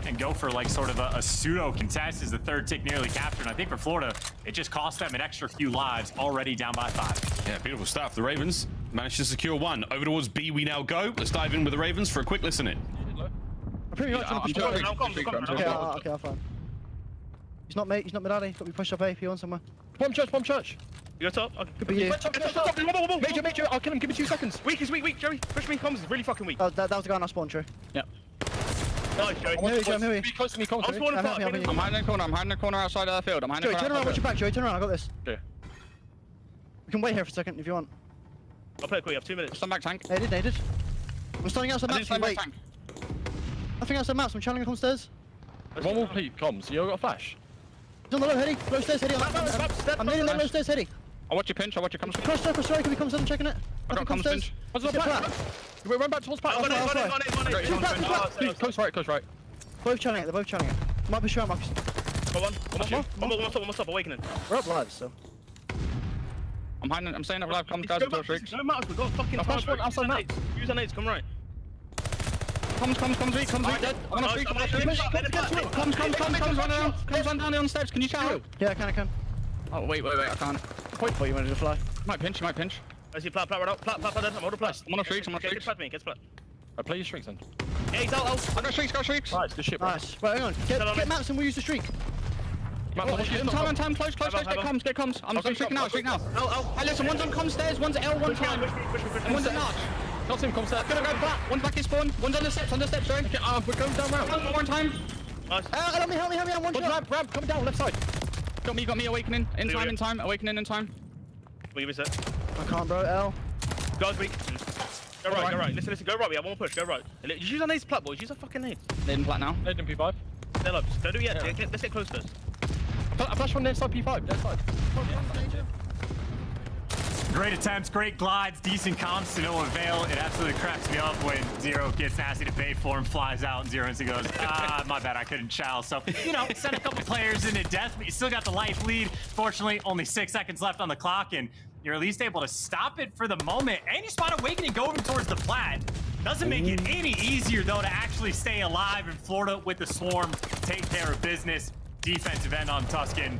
and go for like sort of a pseudo contest as the 3rd tick nearly captured. And I think for Florida, it just cost them an extra few lives, already down by 5. Yeah, beautiful stuff. The Ravens managed to secure 1. Over towards B we now go. Let's dive in with the Ravens for a quick listen in. Okay, I'm fine. He's not mate, he's not mid-alley. Got me pushed up AP on somewhere. Bomb church. You got top? Could be you. Major, I'll kill him, give me 2 seconds. Weak, Joey. Push me, comms is really fucking weak. Oh, that was the guy on our spawn, true. Yeah. Nice, Joey. I'm here. Be close to me, comms. I'm hiding in the corner outside of the field. Joey, turn around, watch your back, Joey, turn around, I got this. Okay. We can wait here for a second if you want. I'll play it quick, you have 2 minutes. Stand back, tank. Naded. I'm standing outside maps, wait. Nothing outside maps, I'm channeling up on stairs. One more peep, comms. You got a flash? He's on the low, heady. Low stairs, heady. I'm needing that low stairs, heady. I'll watch your pinch, I'll watch your comms. Cross, can we come down checking it? I got comms pinch. What's the plat? We run back towards plat. Close right. Both channeling it, they're both channeling it. Might be sure, Marcus. Got one. One more stop, Awakening. We're up live, so. I'm hiding, I'm staying up live, comms, guys, with shrieks. No matter, we've got fucking time. Outside map. Use our nades, come right. Comms weak, dead. I'm on a streak, Comms run down the steps, can you shout? Yeah, I can. Oh, wait, I can't. Point for you, wanted to fly. Might pinch. I see plat right out. Plat dead. I'm on the plat. I'm on a streaks. Get splat. I play your streaks then. Yeah, he's out. I got streaks. Nice, good shit, bro. Nice. Right, hang on. Get maps and we'll use the streak. Time, close, get comms. I'm streaking now. Hey, listen, one's on comms stairs, one's at L, one time. And one's at Notch. Not him, comms stairs. Gonna go back, one's back in spawn, one's on the steps, sorry. We're going down round. One time. Nice. Help me, I'm one shot. Ramp, coming down, left side. Got me, Awakening. In time, Awakening in time. We'll give it a set. I can't, bro, L. Guys, weak. Go right. Listen, go right. We have one more push. Go right. Use our nades plat, boys. Use our fucking nades. Nade in plat now. Nade in P5. They're up. Don't do it yet. Yeah. Let's get close first. I flash one next side P5. Next side. Great attempts, great glides, decent comps to no avail. It absolutely cracks me up when Zero gets nasty to bait for him, flies out, and Zero instantly goes, my bad, I couldn't chow. So, send a couple players into death, but you still got the life lead. Fortunately, only 6 seconds left on the clock, and you're at least able to stop it for the moment. And you spot Awakening going towards the plat. Doesn't make it any easier, though, to actually stay alive in Florida with the Swarm, take care of business. Defensive end on Tuscan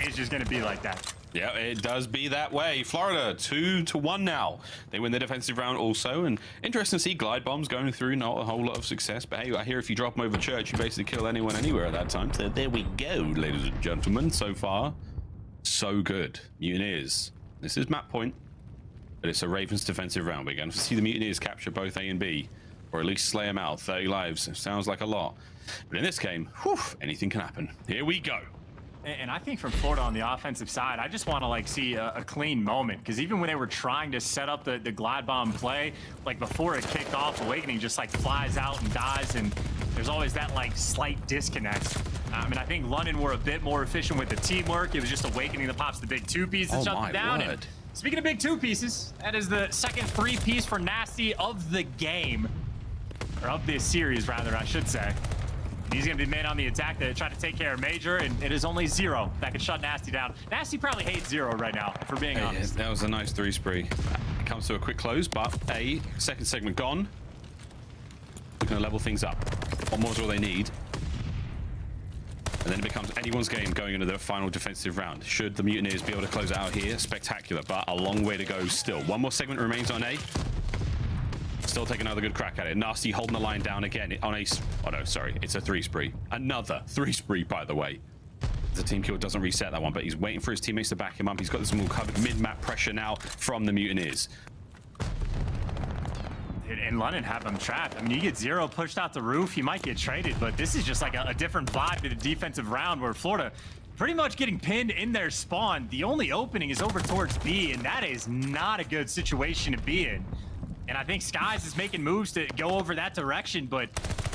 is just going to be like that. Yeah, it does be that way. Florida 2-1 now. They win the defensive round also, and interesting to see glide bombs going through. Not a whole lot of success, but hey, I hear if you drop them over church, you basically kill anyone anywhere at that time. So there we go, ladies and gentlemen. So far, so good. Mutineers. This is map point, but it's a Ravens defensive round. We're going to see the Mutineers capture both A and B, or at least slay them out. 30 lives. Sounds like a lot. But in this game, anything can happen. Here we go. And I think from Florida on the offensive side, I just want to see a clean moment, because even when they were trying to set up the glide bomb play, before it kicked off, Awakening just flies out and dies, and there's always that slight disconnect. I think London were a bit more efficient with the teamwork. It was just Awakening that pops the big 2 piece and shuts them down. And speaking of big 2 pieces, that is the second 3 piece for Nasty of the game, or of this series rather, I should say. He's going to be made on the attack to try to take care of Major, and it is only Zero that can shut Nasty down. Nasty probably hates Zero right now, for being honest. That was a nice 3 spree. It comes to a quick close, but a second segment gone. We're going to level things up. One more is all they need. And then it becomes anyone's game going into the final defensive round. Should the Mutineers be able to close it out here? Spectacular, but a long way to go still. One more segment remains on A. Still take another good crack at it. Nasty holding the line down again on a... Oh no, sorry. It's a 3 spree. Another 3 spree, by the way. The team kill doesn't reset that one, but he's waiting for his teammates to back him up. He's got this all covered mid-map pressure now from the Mutineers. And London have him trapped. I mean, you get Zero pushed out the roof, he might get traded, but this is just like a different vibe to the defensive round where Florida pretty much getting pinned in their spawn. The only opening is over towards B, and that is not a good situation to be in. And I think Skies is making moves to go over that direction, but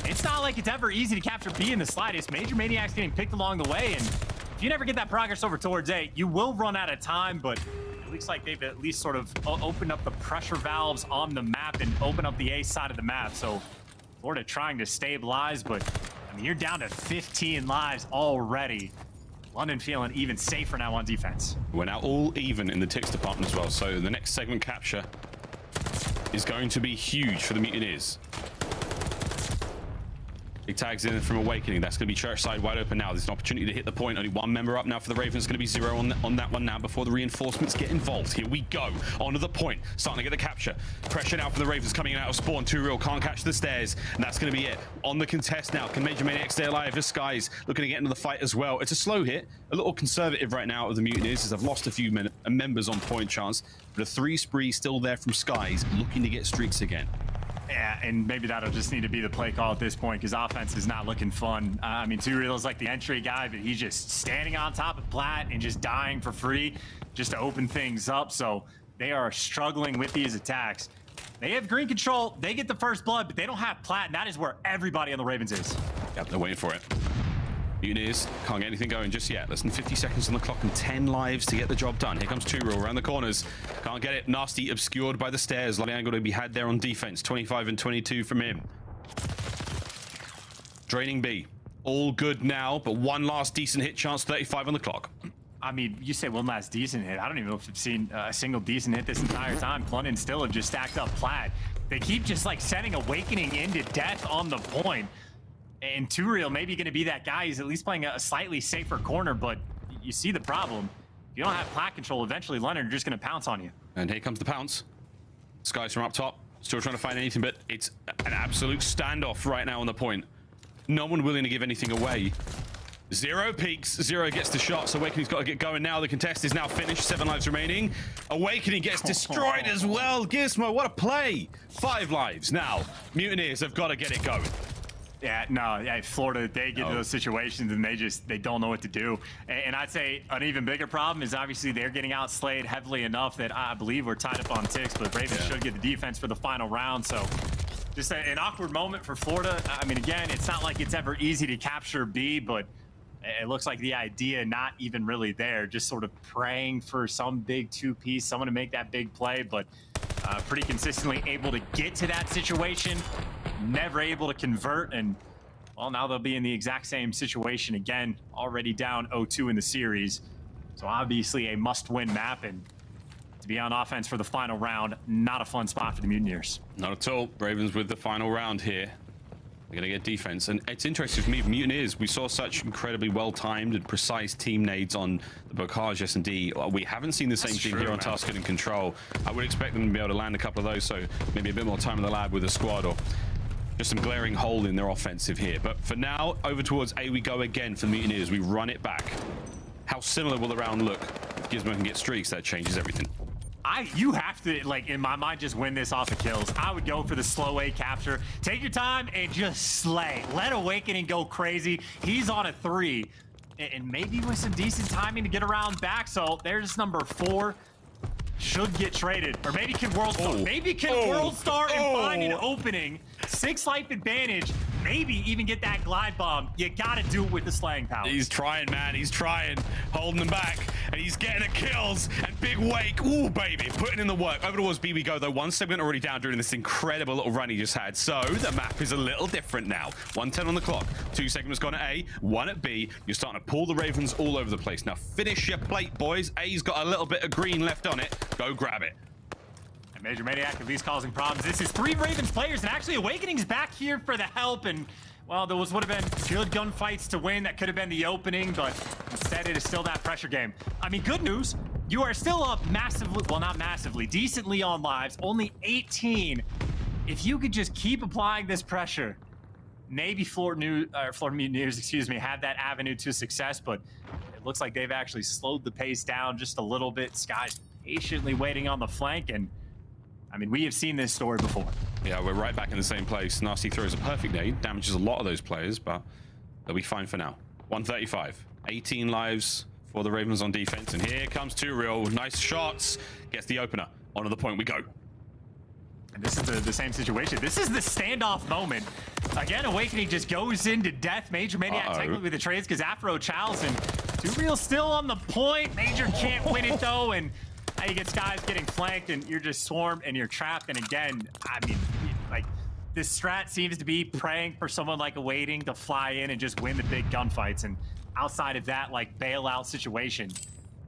it's not like it's ever easy to capture B in the slightest. Major Maniac's getting picked along the way, and if you never get that progress over towards A, you will run out of time, but it looks like they've at least sort of opened up the pressure valves on the map and opened up the A side of the map. So Florida trying to stabilize, but I mean, you're down to 15 lives already. London feeling even safer now on defense. We're now all even in the ticks department as well, so the next segment capture is going to be huge for the Mutineers. Big tags in from Awakening. That's going to be church side wide open now. There's an opportunity to hit the point. Only one member up now for the Ravens. It's going to be Zero on that one now before the reinforcements get involved. Here we go. Onto the point. Starting to get the capture. Pressure now for the Ravens coming in out of spawn. Too real. Can't catch the stairs. And that's going to be it. On the contest now. Can Major Maniac stay alive? Just Skies looking to get into the fight as well. It's a slow hit. A little conservative right now of the Mutineers as I've lost a few members on point chance. But a 3 spree still there from Skies looking to get streaks again. Yeah, and maybe that'll just need to be the play call at this point because offense is not looking fun. I mean, Too Real is like the entry guy, but he's just standing on top of Plat and just dying for free just to open things up. So they are struggling with these attacks. They have green control. They get the first blood, but they don't have Plat, and that is where everybody on the Ravens is. Yep, they're waiting for it. Mutineers can't get anything going just yet. Less than 50 seconds on the clock and 10 lives to get the job done. Here comes Too Real around the corners. Can't get it. Nasty obscured by the stairs. Lovely angle to be had there on defense. 25 and 22 from him. Draining B. All good now, but one last decent hit chance. 35 on the clock. I mean, you say one last decent hit. I don't even know if I've seen a single decent hit this entire time. London still have just stacked up Plat. They keep just like sending Awakening into death on the point. And Too Real maybe going to be that guy. He's at least playing a slightly safer corner, but you see the problem. If you don't have Plat control, eventually London are just going to pounce on you. And here comes the pounce. Skies from up top. Still trying to find anything, but it's an absolute standoff right now on the point. No one willing to give anything away. Zero peaks. Zero gets the shots. Awakening's got to get going now. The contest is now finished. 7 lives remaining. Awakening gets destroyed as well. Gizmo, what a play. 5 lives. Now, Mutineers have got to get it going. Yeah, no, yeah, Florida, they get into those situations and they don't know what to do. And I'd say an even bigger problem is obviously they're getting outslayed heavily enough that I believe we're tied up on ticks, but Ravens should get the defense for the final round. So just an awkward moment for Florida. I mean, again, it's not like it's ever easy to capture B, but it looks like the idea not even really there, just sort of praying for some big 2-piece, someone to make that big play, but pretty consistently able to get to that situation. Never able to convert, and well, now they'll be in the exact same situation again, already down 0-2 in the series. So obviously a must-win map, and to be on offense for the final round, not a fun spot for the Mutineers. Not at all. Ravens with the final round here. They're going to get defense, and it's interesting for me, Mutineers, we saw such incredibly well-timed and precise team nades on the Bocage S&D. We haven't seen the same team here on Tusken and Control. I would expect them to be able to land a couple of those, so maybe a bit more time in the lab with the squad, or just some glaring hole in their offensive here. But for now, over towards A we go again for the Mutineers. We run it back. How similar will the round look? If Gizmo can get streaks, that changes everything. You have to, like, in my mind, just win this off of kills. I would go for the slow A capture. Take your time and just slay. Let Awakening go crazy. He's on a 3. And maybe with some decent timing to get around back. So there's number 4. Should get traded. Or maybe can World Star. Maybe can World Star and find an opening. 6 life advantage. Maybe even get that glide bomb. You gotta do it with the slaying power. He's trying, man. He's trying. Holding them back. And he's getting the kills. And big wake. Ooh, baby. Putting in the work. Over towards B we go, though. 1 segment already down during this incredible little run he just had. So the map is a little different now. 1:10 on the clock. 2 segments gone at A. 1 at B. You're starting to pull the Ravens all over the place. Now finish your plate, boys. A's got a little bit of green left on it. Go grab it. And Major Maniac at least causing problems. This is 3 Ravens players, and actually Awakening's back here for the help. And well, there would have been good gunfights to win. That could have been the opening, but instead it is still that pressure game. I mean, good news. You are still up massively, well, not massively, decently on lives, only 18. If you could just keep applying this pressure, maybe Florida Mutineers, excuse me, have that avenue to success, but it looks like they've actually slowed the pace down just a little bit. Sky's patiently waiting on the flank, and I mean, we have seen this story before. Yeah, we're right back in the same place. Nasty throws a perfect nade, damages a lot of those players, but they'll be fine for now. 135, 18 lives for the Ravens on defense, and here comes Two-Real. Nice shots, gets the opener. Onto the point we go. And this is the same situation. This is the standoff moment. Again, Owakening just goes into death. Major Maniac technically with the trades because Afro chows, and Two-Real still on the point. Major can't win it though, and now you get Skies getting flanked, and you're just swarmed and you're trapped. And again, I mean, like, this strat seems to be praying for someone like Owakening to fly in and just win the big gunfights. And outside of that, like, bailout situation,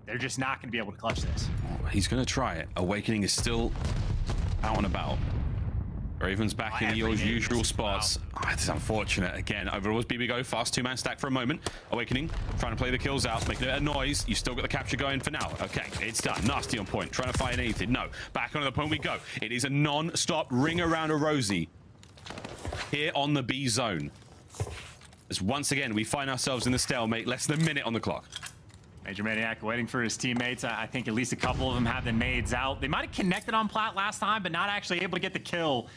they're just not going to be able to clutch this. He's going to try it. Awakening is still out and about. Ravens back in the usual spots. Oh, it's unfortunate. Again, overall, BB go fast 2-man stack for a moment. Awakening trying to play the kills out, making a noise. You still got the capture going for now. Okay, it's done. Nasty on point, trying to find anything. No, back onto the point we go. It is a non-stop ring around a Rosie here on the B zone. As once again, we find ourselves in the stalemate, less than a minute on the clock. Major Maniac waiting for his teammates. I think at least a couple of them have the nades out. They might have connected on Plat last time, but not actually able to get the kill.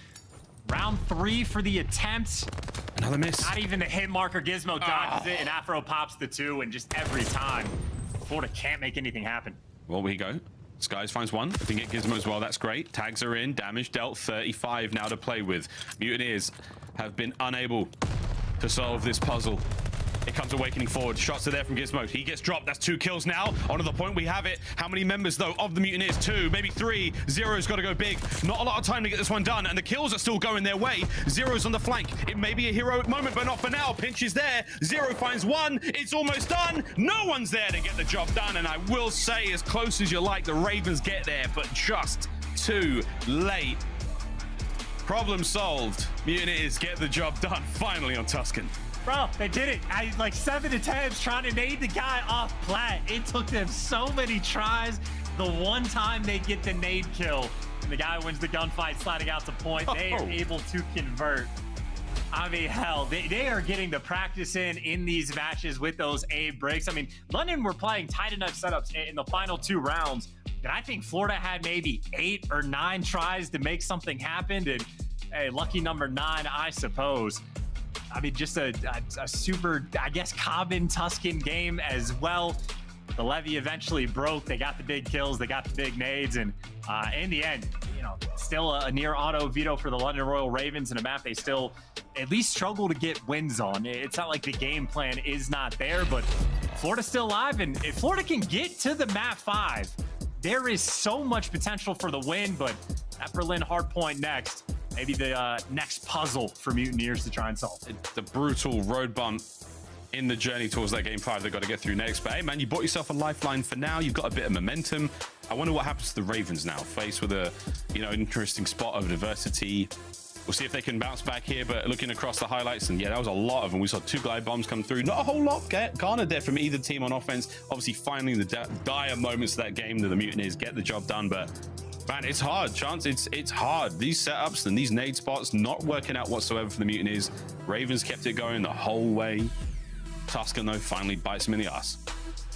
Round 3 for the attempt. Another miss. Not even the hit marker. Gizmo dodges it, and Afro pops the 2, and just every time, Florida can't make anything happen. Well, we go. Skies finds one. If we can get Gizmo as well, that's great. Tags are in. Damage dealt. 35 now to play with. Mutineers have been unable to solve this puzzle. It comes Awakening forward. Shots are there from Gizmo. He gets dropped. That's 2 kills now. Onto the point we have it. How many members, though, of the Mutineers? 2, maybe 3. Zero's got to go big. Not a lot of time to get this one done, and the kills are still going their way. Zero's on the flank. It may be a heroic moment, but not for now. Pinch is there. Zero finds one. It's almost done. No one's there to get the job done, and I will say, as close as you like, the Ravens get there, but just too late. Problem solved. Mutineers get the job done finally on Tuscan. Bro, they did it. Like 7 attempts trying to nade the guy off Plat. It took them so many tries. The one time they get the nade kill, and the guy wins the gunfight, sliding out to point, they are able to convert. I mean, hell, they are getting the practice in these matches with those A breaks. I mean, London were playing tight enough setups in the final 2 rounds that I think Florida had maybe 8 or 9 tries to make something happen. And hey, lucky number 9, I suppose. I mean, just a super, I guess, common Tuscan game as well. The levy eventually broke. They got the big kills. They got the big nades. And in the end, you know, still a near auto veto for the London Royal Ravens in a map they still at least struggle to get wins on. It's not like the game plan is not there, but Florida's still alive. And if Florida can get to the map 5, there is so much potential for the win. But at Berlin hardpoint next, maybe the next puzzle for Mutineers to try and solve. The brutal road bump in the journey towards that game 5 they've got to get through next. But hey, man, you bought yourself a lifeline for now. You've got a bit of momentum. I wonder what happens to the Ravens now, faced with a, you know, interesting spot of adversity. We'll see if they can bounce back here, but looking across the highlights, and yeah, that was a lot of them. We saw 2 glide bombs come through. Not a whole lot garnered there from either team on offense. Obviously, finding the dire moments of that game that the Mutineers get the job done, but man, it's hard, Chance. It's hard. These setups and these nade spots not working out whatsoever for the Mutineers. Ravens kept it going the whole way. Tuscan, though, finally bites him in the ass.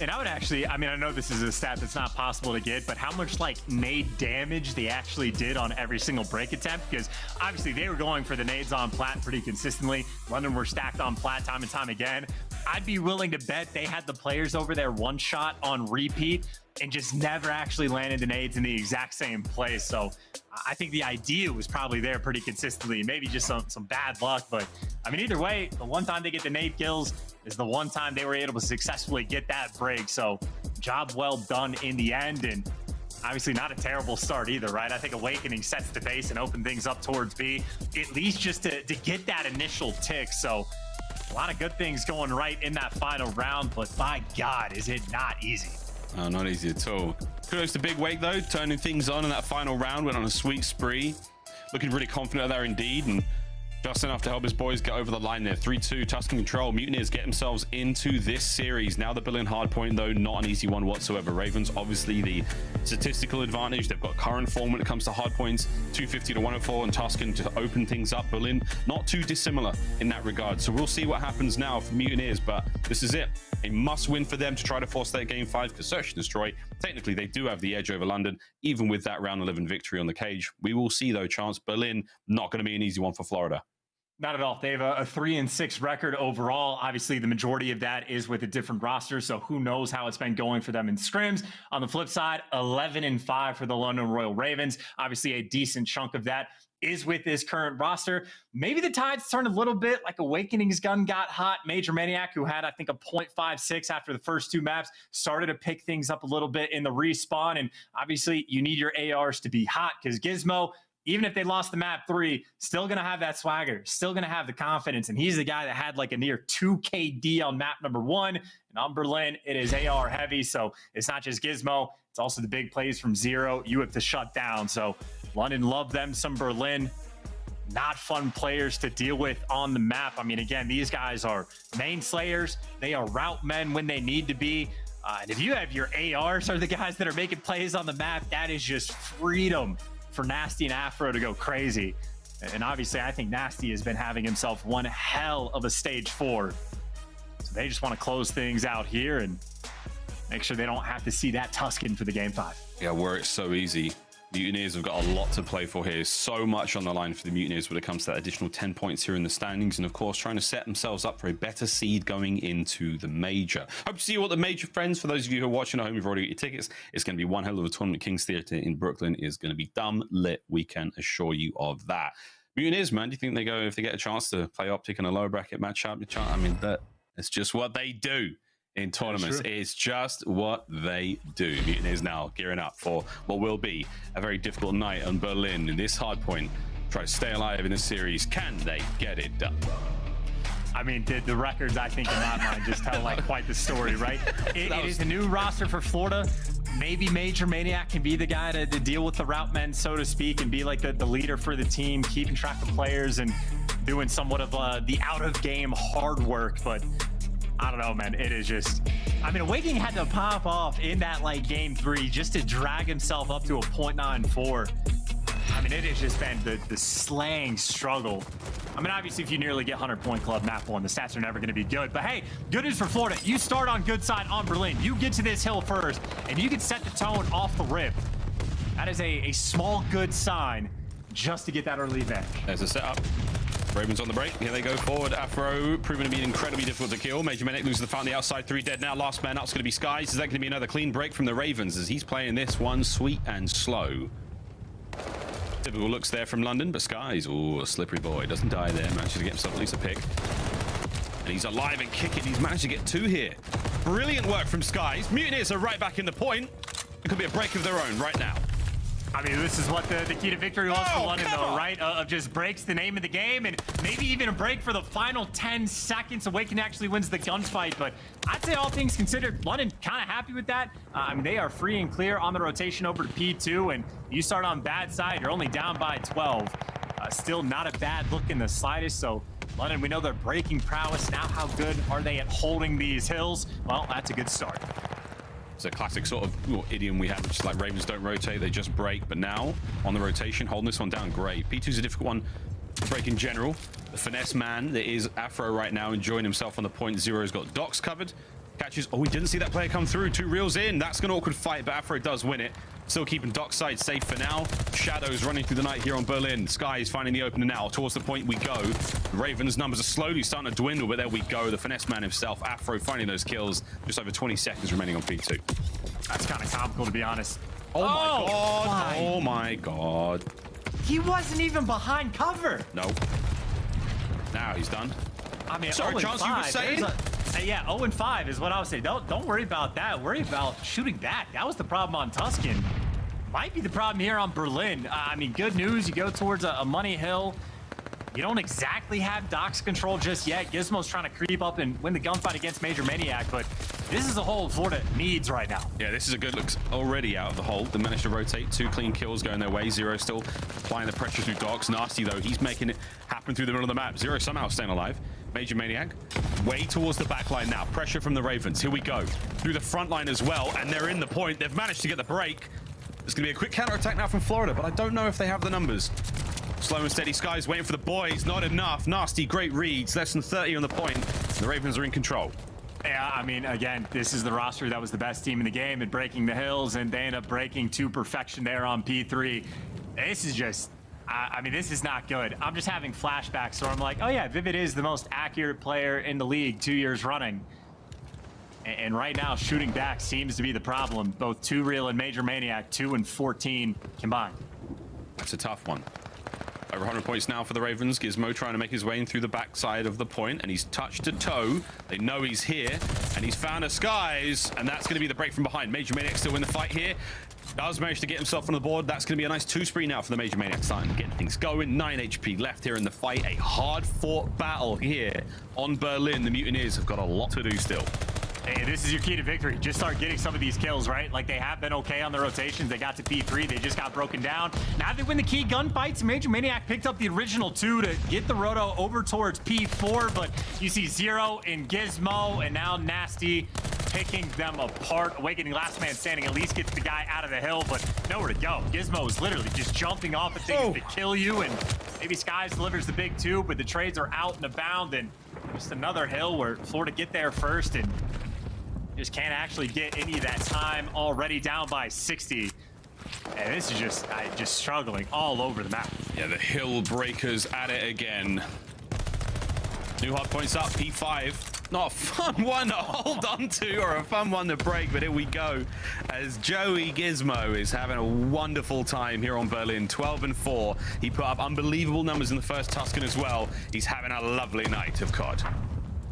And I would actually, I mean, I know this is a stat that's not possible to get, but how much like nade damage they actually did on every single break attempt? Because obviously they were going for the nades on Plat pretty consistently. London were stacked on Plat time and time again. I'd be willing to bet they had the players over there one shot on repeat and just never actually landed the nades in the exact same place. So I think the idea was probably there pretty consistently. Maybe just some bad luck, but I mean, either way, the one time they get the nade kills is the one time they were able to successfully get that break. So job well done in the end, and obviously not a terrible start either, right? I think Awakening sets the pace and open things up towards B, at least just to get that initial tick. So a lot of good things going right in that final round, but by God, is it not easy. Oh, not easy at all. Kudos to Big Wake, though, turning things on in that final round. Went on a sweet spree. Looking really confident there indeed. And Just enough to help his boys get over the line there. 3-2, Tuscan control. Mutineers get themselves into this series. Now the Berlin hardpoint, though, not an easy one whatsoever. Ravens, obviously, the statistical advantage. They've got current form when it comes to hardpoints, 250 to 104, and Tuscan to open things up. Berlin, not too dissimilar in that regard. So we'll see what happens now for Mutineers, but this is it. A must win for them to try to force that game 5, because Search and Destroy, technically, they do have the edge over London, even with that round 11 victory on the cage. We will see, though, Chance. Berlin, not going to be an easy one for Florida. Not at all. They have a 3-6 record overall. Obviously, the majority of that is with a different roster, so who knows how it's been going for them in scrims. On the flip side, 11-5 for the London Royal Ravens. Obviously, a decent chunk of that is with this current roster. Maybe the tides turned a little bit, like Awakening's gun got hot. Major Maniac, who had, I think, a 0.56 after the first 2 maps, started to pick things up a little bit in the respawn, and obviously, you need your ARs to be hot, because Gizmo, even if they lost the map 3, still going to have that swagger, still going to have the confidence. And he's the guy that had like a near 2 KD on map number 1. And on Berlin, it is AR heavy. So it's not just Gizmo. It's also the big plays from Zero. You have to shut down. So London love them some Berlin. Not fun players to deal with on the map. I mean, again, these guys are main slayers. They are route men when they need to be. And if you have your ARs are the guys that are making plays on the map, that is just freedom for Nasty and Afro to go crazy. And obviously, I think Nasty has been having himself one hell of a stage 4. So they just want to close things out here and make sure they don't have to see that Tuscan for the game 5. Yeah, where it's so easy. Mutineers have got a lot to play for here. So much on the line for the Mutineers when it comes to that additional 10 points here in the standings. And of course, trying to set themselves up for a better seed going into the major. Hope to see you all at the major, friends. For those of you who are watching at home, you've already got your tickets. It's going to be one hell of a tournament. King's Theatre in Brooklyn is going to be dumb lit. We can assure you of that. Mutineers, man, do you think they go, if they get a chance to play OpTic in a lower bracket matchup? I mean, that's just what they do in tournaments. It's just what they do. Mutineers now gearing up for what will be a very difficult night on Berlin in this hard point. Try to stay alive in this series. Can they get it done? I mean, the records, I think, in my mind, just tell like quite the story, right? It is a new roster for Florida. Maybe Major Maniac can be the guy to deal with the route men, so to speak, and be like the leader for the team, keeping track of players and doing somewhat of the out-of-game hard work. But I don't know, man. It is just, I mean, Awakening had to pop off in that like game 3 just to drag himself up to a 0.94. I mean, it has just been the slang struggle. I mean, obviously, if you nearly get 100-point club map 1, the stats are never going to be good. But hey, good news for Florida. You start on good side on Berlin. You get to this hill first, and you can set the tone off the rip. That is a small good sign just to get that early advantage. There's a setup. Ravens on the break. Here they go forward. Afro proving to be incredibly difficult to kill. Major Maniac loses the fight on the outside. 3 dead now. Last man up's going to be Skies. Is that going to be another clean break from the Ravens as he's playing this one sweet and slow? Typical looks there from London, but Skies, oh, a slippery boy. Doesn't die there. Manages to get himself at least a pick. And he's alive and kicking. He's managed to get 2 here. Brilliant work from Skies. Mutineers are right back in the point. It could be a break of their own right now. I mean, this is what the key to victory was for London, though, right? Of just breaks the name of the game, and maybe even a break for the final 10 seconds. Awakening actually wins the gunfight, but I'd say all things considered, London kind of happy with that. I mean, they are free and clear on the rotation over to P2, and you start on bad side, you're only down by 12. Still not a bad look in the slightest, so London, we know their breaking prowess. Now, how good are they at holding these hills? Well, that's a good start. It's a classic sort of idiom we have, which is like Ravens don't rotate, they just break. But now, on the rotation, holding this one down, great. P2's a difficult one to break in general. The finesse man that is Afro right now, enjoying himself on the point. Zero's got docks covered. Catches, oh, we didn't see that player come through. 2 reels in. That's an awkward fight, but Afro does win it. Still keeping dockside safe for now. Shadows running through the night here on Berlin. Sky is finding the opener now. Towards the point we go. The Ravens' numbers are slowly starting to dwindle, but there we go. The finesse man himself, Afro, finding those kills. Just over 20 seconds remaining on P2. That's kind of comical, to be honest. Oh my god. Oh my god. He wasn't even behind cover. No. Now he's done. I mean, sorry, Chance, you were saying? Yeah, 0-5 is what I was saying. Don't worry about that. Worry about shooting that. That was the problem on Tuscan. Might be the problem here on Berlin. I mean, good news. You go towards a money hill. You don't exactly have docks control just yet. Gizmo's trying to creep up and win the gunfight against Major Maniac, but This is a hole Florida needs right now. Yeah, this is a good look already out of the hole. They managed to rotate. 2 clean kills going their way. Zero still applying the pressure through docks. Nasty, though, he's making it happen through the middle of the map. Zero somehow staying alive. Major Maniac way towards the back line now. Pressure from the Ravens. Here we go. Through the front line as well, and they're in the point. They've managed to get the break. There's going to be a quick counter-attack now from Florida, but I don't know if they have the numbers. Slow and steady skies waiting for the boys. Not enough. Nasty, great reads. Less than 30 on the point. The Ravens are in control. Yeah, I mean, again, this is the roster that was the best team in the game at breaking the hills, and they end up breaking to perfection there on P3. This is just, I mean, this is not good. I'm just having flashbacks where I'm like, oh yeah, Vivid is the most accurate player in the league 2 years running. And right now, shooting back seems to be the problem. Both 2Real and Major Maniac, 2 and 14 combined. That's a tough one. Over 100 points now for the Ravens. Gizmo trying to make his way in through the backside of the point, and he's touched to toe. They know he's here, and he's found a skies, and that's going to be the break from behind. Major Maniac still in the fight here. Does manage to get himself on the board. That's going to be a nice 2 spree now for the Major Maniac, starting to get things going. 9 HP left here in the fight. A hard-fought battle here on Berlin. The Mutineers have got a lot to do still. Hey, this is your key to victory. Just start getting some of these kills, right? Like, they have been okay on the rotations. They got to P3. They just got broken down. Now they win the key gunfights. Major Maniac picked up the original 2 to get the roto over towards P4, but you see Zero and Gizmo, and now Nasty picking them apart. Awakening, last man standing, at least gets the guy out of the hill, but nowhere to go. Gizmo is literally just jumping off of things to kill you, and maybe Skies delivers the big 2, but the trades are out and abound, and just another hill where Florida get there first, and just can't actually get any of that time. Already down by 60. And this is just struggling all over the map. Yeah, the hill breakers at it again. New hard points up, P5. Not a fun one to hold on to or a fun one to break, but here we go. As Joey Gizmo is having a wonderful time here on Berlin, 12 and 4. He put up unbelievable numbers in the first Tuscan as well. He's having a lovely night of COD.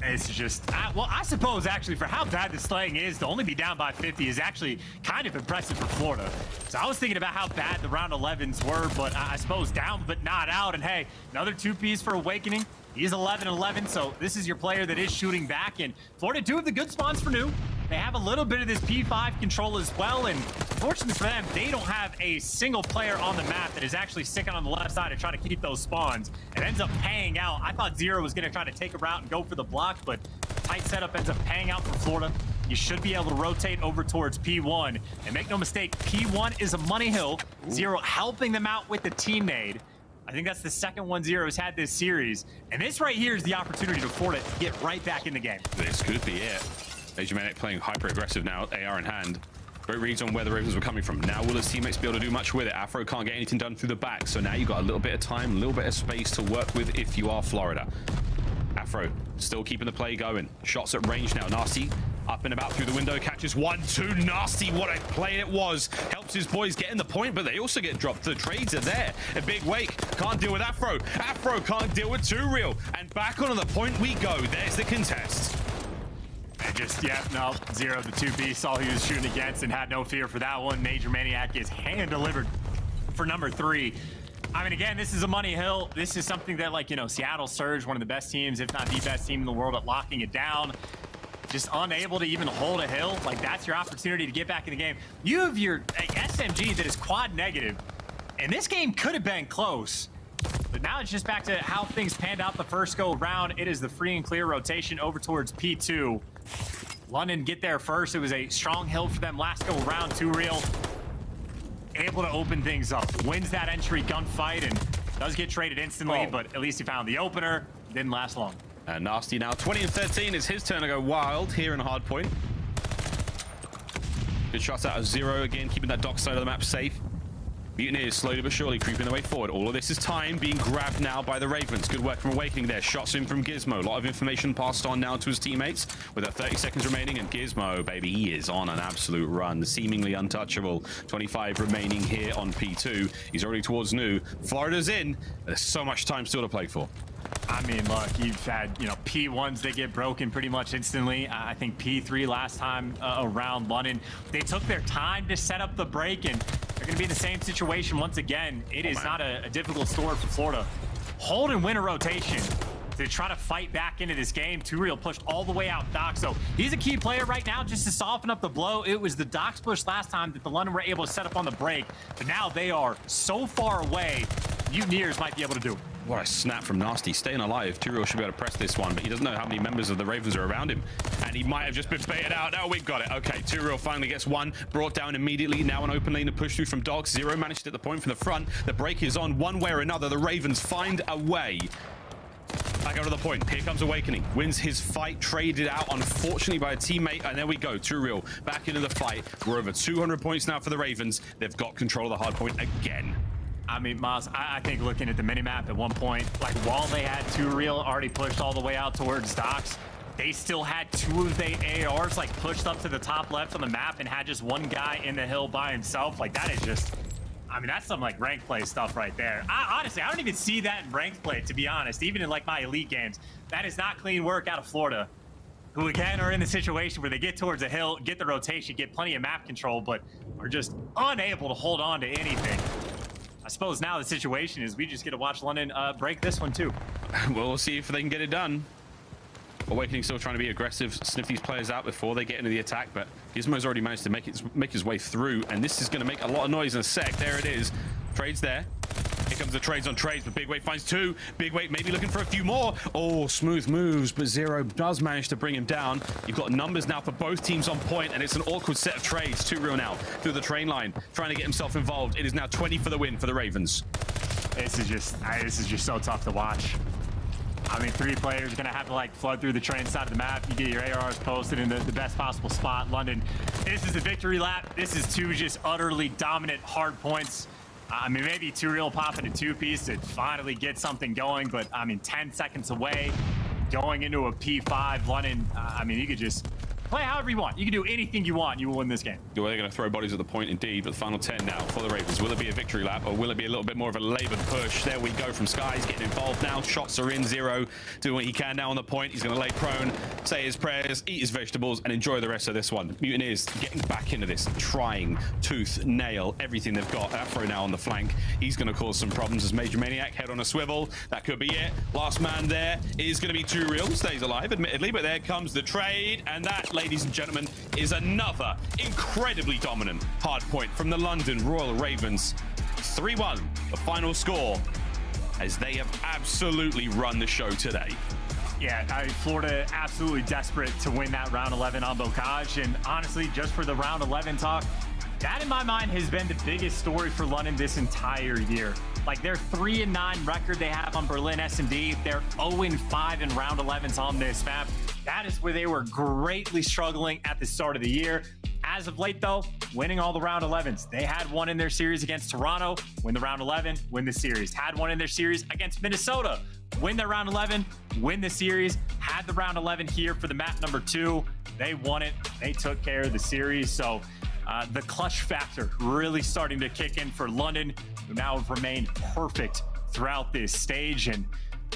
It's just, well, I suppose actually for how bad the slaying is, to only be down by 50 is actually kind of impressive for Florida. So I was thinking about how bad the round 11s were, but I suppose down but not out. And hey, another 2Ps for Awakening. He's 11-11, so this is your player that is shooting back. And Florida do have the good spawns for new. They have a little bit of this P5 control as well, and fortunately for them, they don't have a single player on the map that is actually sticking on the left side and trying to keep those spawns. It ends up paying out. I thought Zero was going to try to take a route and go for the block, but tight setup ends up paying out for Florida. You should be able to rotate over towards P1, and make no mistake, P1 is a money hill. Zero helping them out with the team nade. I think that's the second one Zero's had this series, and this right here is the opportunity for Florida to get right back in the game. This could be it. Major Maniac playing hyper-aggressive now, AR in hand. Great reads on where the Ravens were coming from. Now will his teammates be able to do much with it? Afro can't get anything done through the back, so now you've got a little bit of time, a little bit of space to work with if you are Florida. Afro still keeping the play going. Shots at range now. Nasty up and about through the window, catches 1-2. Nasty, what a play it was. Helps his boys get in the point, but they also get dropped. The trades are there. A big wake. Can't deal with Afro. Afro can't deal with 2Real. And back onto the point we go. There's the contest. And just, yeah, no, Zero, the 2B, saw who he was shooting against and had no fear for that one. Major Maniac is hand-delivered for number 3. I mean, again, this is a money hill. This is something that, like, you know, Seattle Surge, one of the best teams, if not the best team in the world at locking it down. Just unable to even hold a hill. Like, that's your opportunity to get back in the game. You have your SMG that is quad negative, and this game could have been close. But now it's just back to how things panned out the first go round. It is the free and clear rotation over towards P2. London get there first. It was a strong hill for them last go round. 2Real able to open things up. Wins that entry gunfight and does get traded instantly, but at least he found the opener. Didn't last long. And Nasty now 20 and 13. It's his turn to go wild here in a hard point. Good shots out of Zero again, keeping that dock side of the map safe. Mutineers slowly but surely creeping their way forward. All of this is time being grabbed now by the Ravens. Good work from Awakening there. Shots in from Gizmo. A lot of information passed on now to his teammates with 30 seconds remaining. And Gizmo, baby, he is on an absolute run. Seemingly untouchable. 25 remaining here on P2. He's already towards new. Florida's in. There's so much time still to play for. I mean, look, you've had, you know, P1s, they get broken pretty much instantly. I think P3 last time around London, they took their time to set up the break, and they're going to be in the same situation once again. It is not a difficult story for Florida. Hold and win a rotation. to try to fight back into this game. TwoReal pushed all the way out Doc, so he's a key player right now just to soften up the blow. It was the Doc's push last time that the London were able to set up on the break, but now they are so far away, Mutineers might be able to do it. What a snap from Nasty, staying alive. TwoReal should be able to press this one, but he doesn't know how many members of the Ravens are around him. And he might have just been baited out. Now we've got it. Okay, TwoReal finally gets one, brought down immediately. Now an open lane to push through from Dogs. Zero managed at the point from the front. The break is on one way or another. The Ravens find a way. Back over to the point. Here comes Owakening. Wins his fight, traded out, unfortunately, by a teammate. And there we go. TwoReal back into the fight. We're over 200 points now for the Ravens. They've got control of the hard point again. I mean, Miles, I think looking at the minimap at one point, like while they had TwoReal already pushed all the way out towards Docks, they still had two of the ARs like pushed up to the top left on the map and had just one guy in the hill by himself. Like that is just, I mean, that's some like ranked play stuff right there. Honestly, I don't even see that in ranked play, to be honest. Even in like my elite games, that is not clean work out of Florida, who again are in the situation where they get towards a hill, get the rotation, get plenty of map control, but are just unable to hold on to anything. I suppose now the situation is we just get to watch London break this one too. Well, we'll see if they can get it done. Owakening still trying to be aggressive, sniff these players out before they get into the attack, but Gizmo's already managed to make his way through, and this is going to make a lot of noise in a sec. There it is. Trades there. Here comes the trades on trades, but Big Weight finds two. Big Weight maybe looking for a few more. Oh, smooth moves, but Zero does manage to bring him down. You've got numbers now for both teams on point, and it's an awkward set of trades. TwoReal now through the train line, trying to get himself involved. It is now 20 for the win for the Ravens. This is just so tough to watch. I mean, three players are going to have to like flood through the train side of the map. You get your ARs posted in the best possible spot. London, this is the victory lap. This is two just utterly dominant hard points. I mean, maybe TwoReal popping a two-piece to finally get something going, but I mean, 10 seconds away, going into a P5, London, I mean, you could just play however you want. You can do anything you want. You will win this game. Well, they're going to throw bodies at the point indeed, but the final 10 now for the Ravens. Will it be a victory lap or will it be a little bit more of a labored push? There we go from Skies getting involved now. Shots are in. Zero doing what he can now on the point. He's going to lay prone, say his prayers, eat his vegetables, and enjoy the rest of this one. Mutineers getting back into this, trying tooth, nail, everything they've got. Afro now on the flank. He's going to cause some problems as Major Maniac head on a swivel. That could be it. Last man there is going to be TwoReal. Stays alive, admittedly, but there comes the trade, and that, ladies and gentlemen, is another incredibly dominant hard point from the London Royal Ravens. 3-1, the final score, as they have absolutely run the show today. Yeah, Florida absolutely desperate to win that round 11 on Bocage, and honestly, just for the round 11 talk, that in my mind has been the biggest story for London this entire year. Like their 3-9 record they have on Berlin S&D, they're 0-5 in round 11s on this map. That is where they were greatly struggling at the start of the year. As of late, though, winning all the round 11s. They had one in their series against Toronto, win the round 11, win the series. Had one in their series against Minnesota, win their round 11, win the series. Had the round 11 here for the map number 2. They won it. They took care of the series. So the clutch factor really starting to kick in for London, who now have remained perfect throughout this stage. And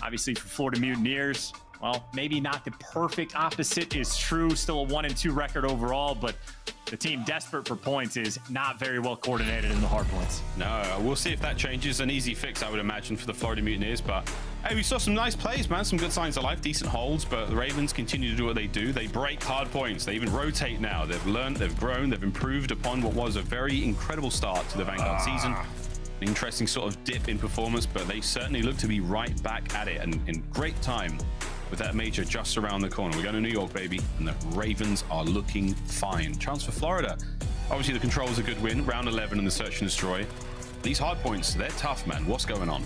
obviously for Florida Mutineers, well, maybe not the perfect opposite is true. Still a 1-2 record overall, but the team desperate for points is not very well coordinated in the hard points. No, we'll see if that changes. An easy fix, I would imagine, for the Florida Mutineers. But hey, we saw some nice plays, man. Some good signs of life, decent holds. But the Ravens continue to do what they do. They break hard points. They even rotate now. They've learned, they've grown, they've improved upon what was a very incredible start to the Vanguard season. An interesting sort of dip in performance, but they certainly look to be right back at it, and in great time with that major just around the corner. We're going to New York, baby, and the Ravens are looking fine. Chance for Florida. Obviously, the control was a good win. Round 11 in the search and destroy. These hard points, they're tough, man. What's going on?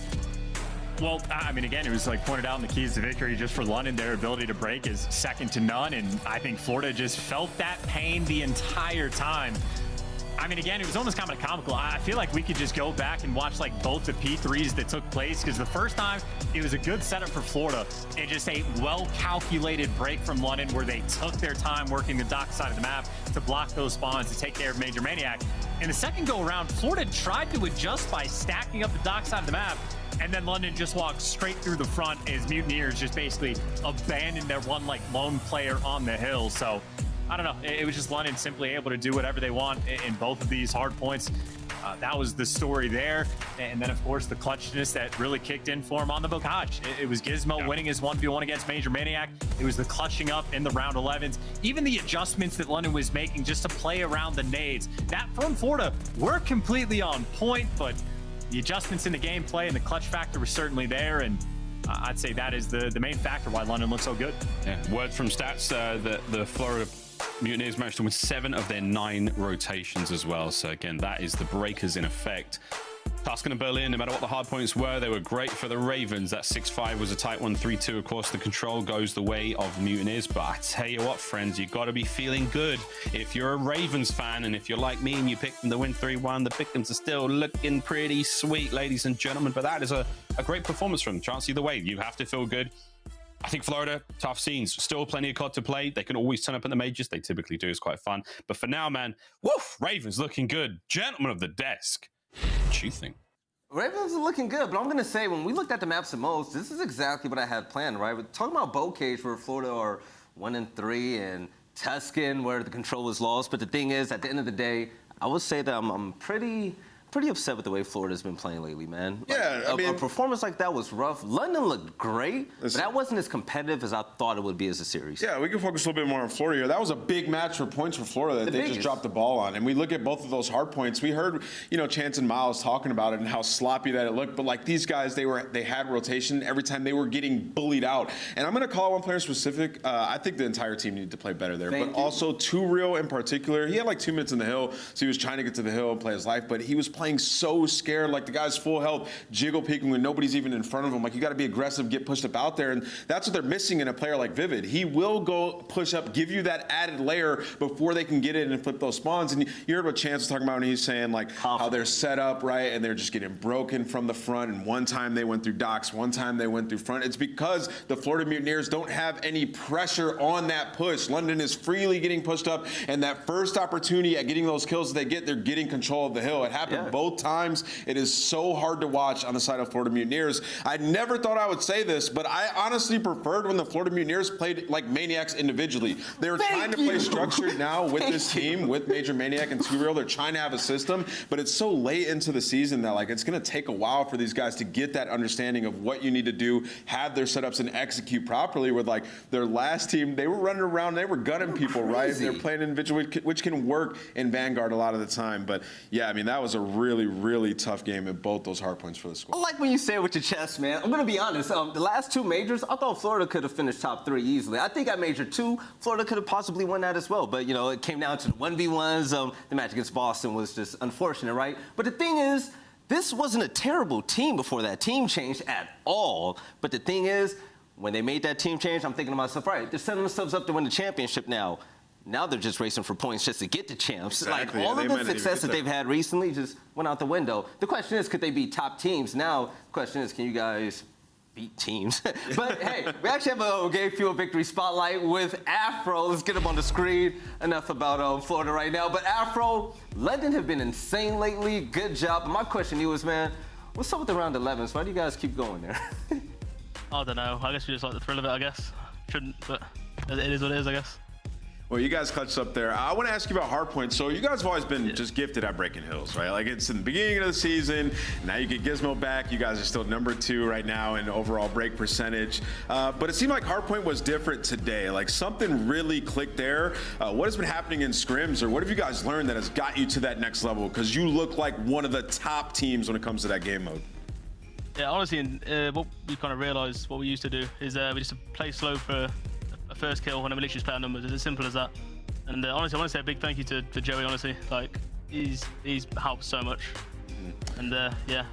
Well, I mean, again, it was like pointed out in the keys to victory just for London. Their ability to break is second to none, and I think Florida just felt that pain the entire time. I mean, again, it was almost kind of comical. I feel like we could just go back and watch like both the P3s that took place, because the first time it was a good setup for Florida and just a well-calculated break from London where they took their time working the dock side of the map to block those spawns to take care of Major Maniac. In the second go around, Florida tried to adjust by stacking up the dock side of the map, and then London just walked straight through the front as Mutineers just basically abandoned their one like lone player on the hill. So I don't know. It was just London simply able to do whatever they want in both of these hard points. That was the story there. And then, of course, the clutchness that really kicked in for him on the Bocage. It was Gizmo winning his 1v1 against Major Maniac. It was the clutching up in the round 11s. Even the adjustments that London was making just to play around the nades. That from Florida were completely on point, but the adjustments in the gameplay and the clutch factor was certainly there. And I'd say that is the main factor why London looks so good. Yeah. Word from stats that the Florida Mutineers managed to win 7 of their 9 rotations as well. So again, that is the breakers in effect. Tuscan and Berlin, no matter what the hard points were, they were great for the Ravens. That 6-5 was a tight one. 3-2, of course, the control goes the way of Mutineers. But I tell you what, friends, you got to be feeling good. If you're a Ravens fan, and if you're like me and you picked them to win 3-1, the pick'ems are still looking pretty sweet, ladies and gentlemen. But that is a great performance from them. Chance either way, you have to feel good. I think Florida, tough scenes, still plenty of COD to play. They can always turn up at the majors. They typically do. It's quite fun. But for now, man, woof, Ravens looking good. Gentlemen of the desk, what do you think? Ravens are looking good, but I'm going to say when we looked at the maps the most, this is exactly what I had planned, right? We're talking about Bocage where Florida are 1-3 and Tuscan where the control was lost. But the thing is, at the end of the day, I would say that I'm pretty upset with the way Florida's been playing lately, man. Yeah, I mean, a performance like that was rough. London looked great, but that wasn't as competitive as I thought it would be as a series. Yeah, we can focus a little bit more on Florida here. That was a big match for points for Florida that they just dropped the ball on. And we look at both of those hard points. We heard, Chance and Miles talking about it and how sloppy that it looked. But like these guys, they had rotation every time they were getting bullied out. And I'm going to call one player specific. I think the entire team needed to play better there. But also Too Real in particular. He had like 2 minutes in the hill, so he was trying to get to the hill and play his life. But he was playing so scared, like the guy's full health, jiggle peeking when nobody's even in front of him. Like, you got to be aggressive, get pushed up out there, and that's what they're missing in a player like Vivid. He will go push up, give you that added layer before they can get in and flip those spawns. And you heard what Chance was talking about when he's saying like how they're set up, right, and they're just getting broken from the front. And one time they went through docks, one time they went through front. It's because the Florida Mutineers don't have any pressure on that push. London is freely getting pushed up, and that first opportunity at getting those kills that they get, they're getting control of the hill. It happened both times. It is so hard to watch on the side of Florida Mutineers. I never thought I would say this, but I honestly preferred when the Florida Mutineers played like maniacs individually. They were trying to play structured now with this team, with Major Maniac and Too Real. They're trying to have a system, but it's so late into the season that like it's going to take a while for these guys to get that understanding of what you need to do, have their setups, and execute properly. With like their last team, they were running around, they were gunning people, right? They're playing individual, which can work in Vanguard a lot of the time. But yeah, I mean, that was a really, really tough game at both those hard points for the squad. I like when you say it with your chest, man. I'm going to be honest. The last 2 majors, I thought Florida could have finished top 3 easily. I think at Major 2, Florida could have possibly won that as well. But, it came down to the 1v1s. The match against Boston was just unfortunate, right? But the thing is, this wasn't a terrible team before that team changed at all. But the thing is, when they made that team change, I'm thinking to myself, right, they're setting themselves up to win the championship now. Now they're just racing for points just to get the champs. Exactly. Like, all of the success that they've had recently just went out the window. The question is, could they beat top teams? Now, the question is, can you guys beat teams? But, hey, we actually have a Game Fuel Victory Spotlight with Afro. Let's get him on the screen. Enough about Florida right now. But, Afro, London have been insane lately. Good job. But my question to you is, man, what's up with the round 11s? Why do you guys keep going there? I don't know. I guess we just like the thrill of it, I guess. Shouldn't, but it is what it is, I guess. Well, you guys clutched up there. I want to ask you about hardpoint. So you guys have always been just gifted at breaking hills, right? Like, it's in the beginning of the season. Now you get Gizmo back. You guys are still number 2 right now in overall break percentage. But it seemed like hardpoint was different today. Like, something really clicked there. What has been happening in scrims, or what have you guys learned that has got you to that next level? Because you look like one of the top teams when it comes to that game mode. Yeah, honestly, what we kind of realized, what we used to do is we just play slow for a first kill, and then we literally just play our numbers. It's as simple as that. And honestly, I want to say a big thank you to Joey. Honestly, like he's helped so much. And yeah.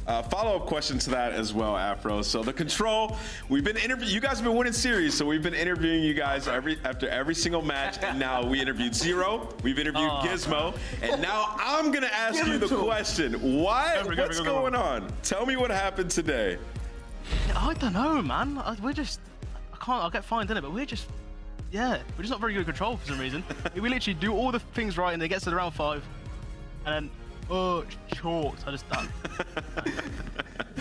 Follow-up question to that as well, Afro. So the control, we've been interviewing. You guys have been winning series, so we've been interviewing you guys after every single match. And now we interviewed Zero, we've interviewed Gizmo, and now I'm gonna ask you the question: what's going on? Tell me what happened today. I don't know, man. I get fined in it, but we're just not very good at control for some reason. We literally do all the things right, and it gets to the round 5, and then chalked. I just done.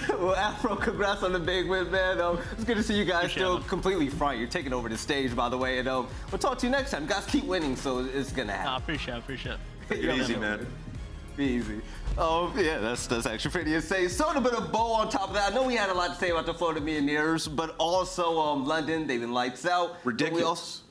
Well, Afro, congrats on the big win, man. It's good to see you guys still completely front. You're taking over the stage, by the way, and we'll talk to you next time. You guys keep winning, so it's gonna happen. I appreciate it. Take it easy, man. Easy. Yeah, that's actually pretty insane. So a bit of bow on top of that. I know we had a lot to say about the Florida Mutineers, but also London, they've been lights out. Ridiculous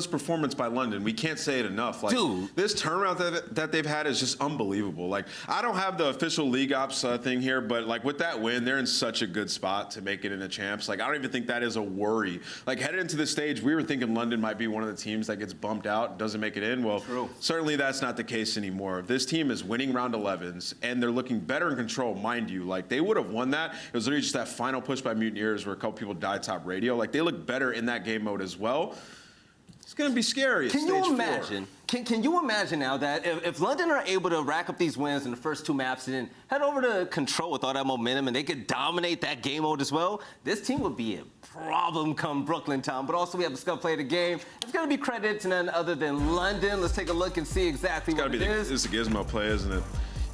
performance by London. We can't say it enough. Like, dude, this turnaround that they've had is just unbelievable. Like, I don't have the official league ops thing here, but like with that win, they're in such a good spot to make it in the champs. Like, I don't even think that is a worry. Like, headed into this stage, we were thinking London might be one of the teams that gets bumped out, doesn't make it in. Well, certainly that's not the case anymore. This team is winning round 11s, and they're looking better in control, mind you. Like, they would have won that. It was literally just that final push by Mutineers where a couple people died top radio. Like, they look better in that game mode as well. It's going to be scary. Can you imagine? Can you imagine now that if London are able to rack up these wins in the first 2 maps and then head over to control with all that momentum and they could dominate that game mode as well, this team would be a problem come Brooklyn time. But also we have a Scump play of the game. It's going to be credited to none other than London. Let's take a look and see exactly what it is. It's a Gizmo play, isn't it?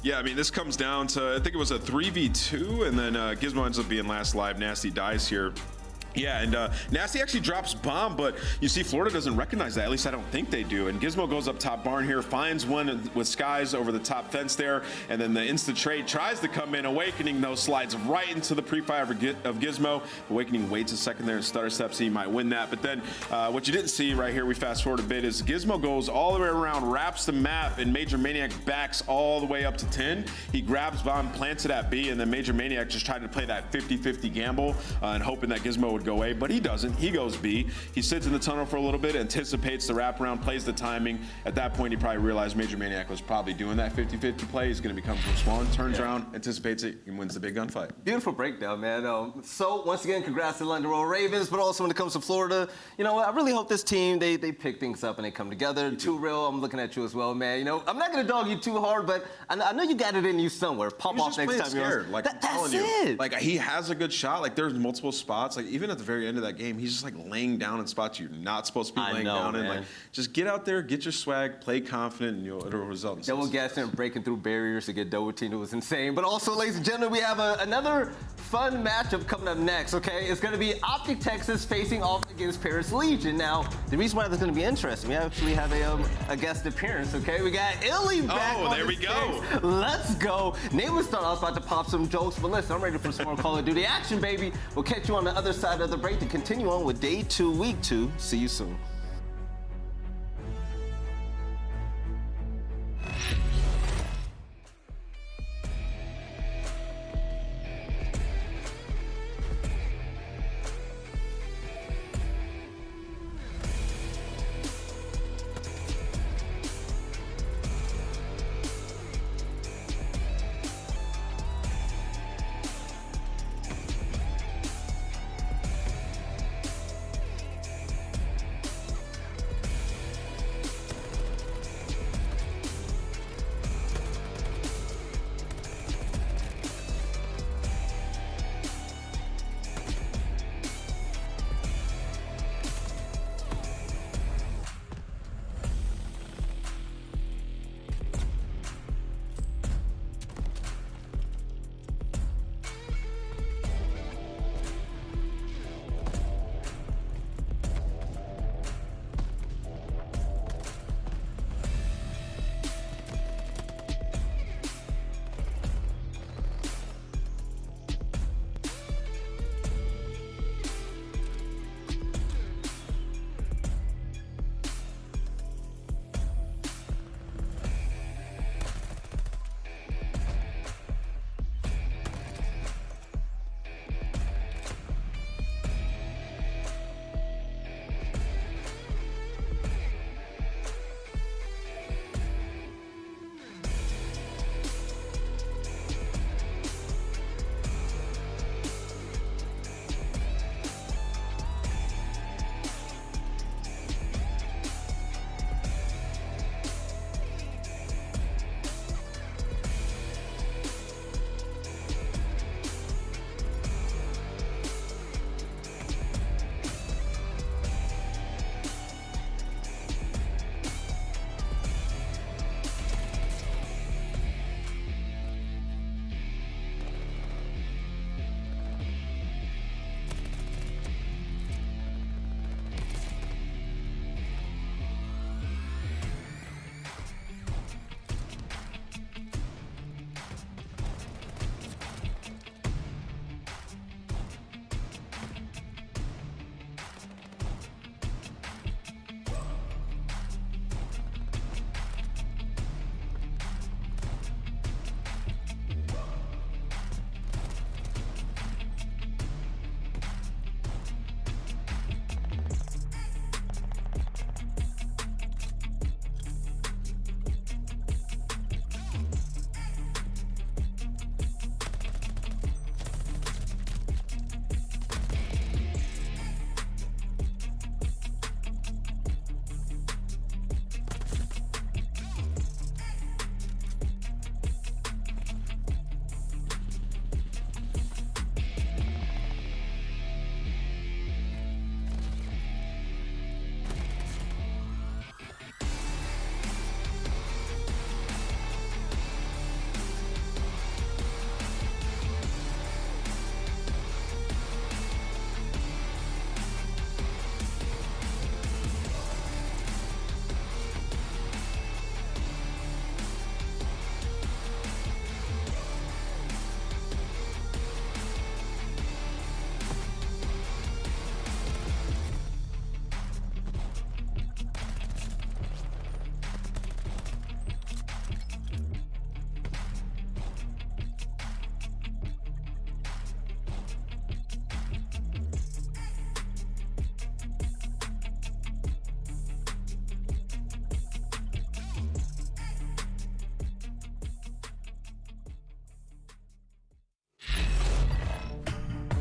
Yeah, I mean, this comes down to, I think it was a 3v2, and then Gizmo ends up being last live. Nasty dies here. Yeah, and Nasty actually drops bomb, but you see Florida doesn't recognize that. At least I don't think they do. And Gizmo goes up top barn here, finds one with Skies over the top fence there, and then the instant trade tries to come in. Awakening, though, slides right into the pre-fire of Gizmo. Awakening waits a second there and stutter steps. He might win that. But then what you didn't see right here, we fast forward a bit, is Gizmo goes all the way around, wraps the map, and Major Maniac backs all the way up to 10. He grabs bomb, plants it at B, and then Major Maniac just tried to play that 50-50 gamble and hoping that Gizmo would go A, but he doesn't. He goes B. He sits in the tunnel for a little bit, anticipates the wraparound, plays the timing. At that point, he probably realized Major Maniac was probably doing that 50-50 play. He's going to become from Swan, turns around, anticipates it, and wins the big gunfight. Beautiful breakdown, man. So once again, congrats to London Royal Ravens, but also when it comes to Florida, you know, I really hope this team, they pick things up and they come together. Too real, I'm looking at you as well, man. You know, I'm not going to dog you too hard, but I know you got it in you somewhere. Pop off next time. Scared. Like, I'm telling you. Like, he has a good shot. Like, there's multiple spots. Like, even at the very end of that game, he's just like laying down in spots you're not supposed to be laying down in. Like, just get out there, get your swag, play confident, and it'll result. Double gassing and breaking through barriers to get double teamed was insane. But also, ladies and gentlemen, we have another fun matchup coming up next, okay? It's going to be OpTic Texas facing off against Paris Legion. Now, the reason why this is going to be interesting, we actually have a guest appearance, okay? We got Illy back on there we go. Stage. Let's go. Nameless thought I was about to pop some jokes, but listen, I'm ready for some more Call of Duty action, baby. We'll catch you on the other side of the break to continue on with Day 2, Week 2. See you soon.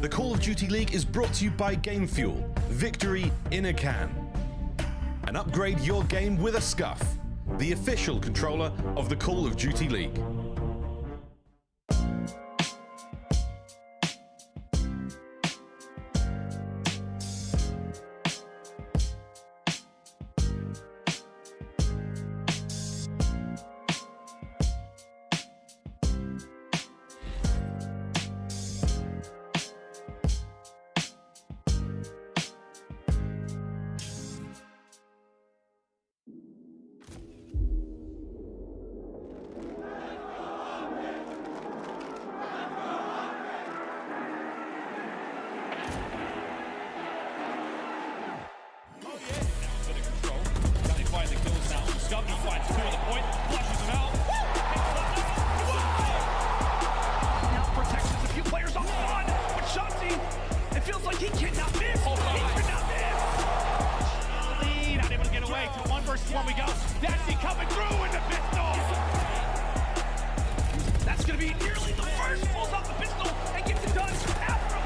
The Call of Duty League is brought to you by Game Fuel. Victory in a can. And upgrade your game with a Scuff, the official controller of the Call of Duty League. One we go. Dashy coming through with the pistol. That's going to be nearly the first. Pulls out the pistol and gets it done. Afro.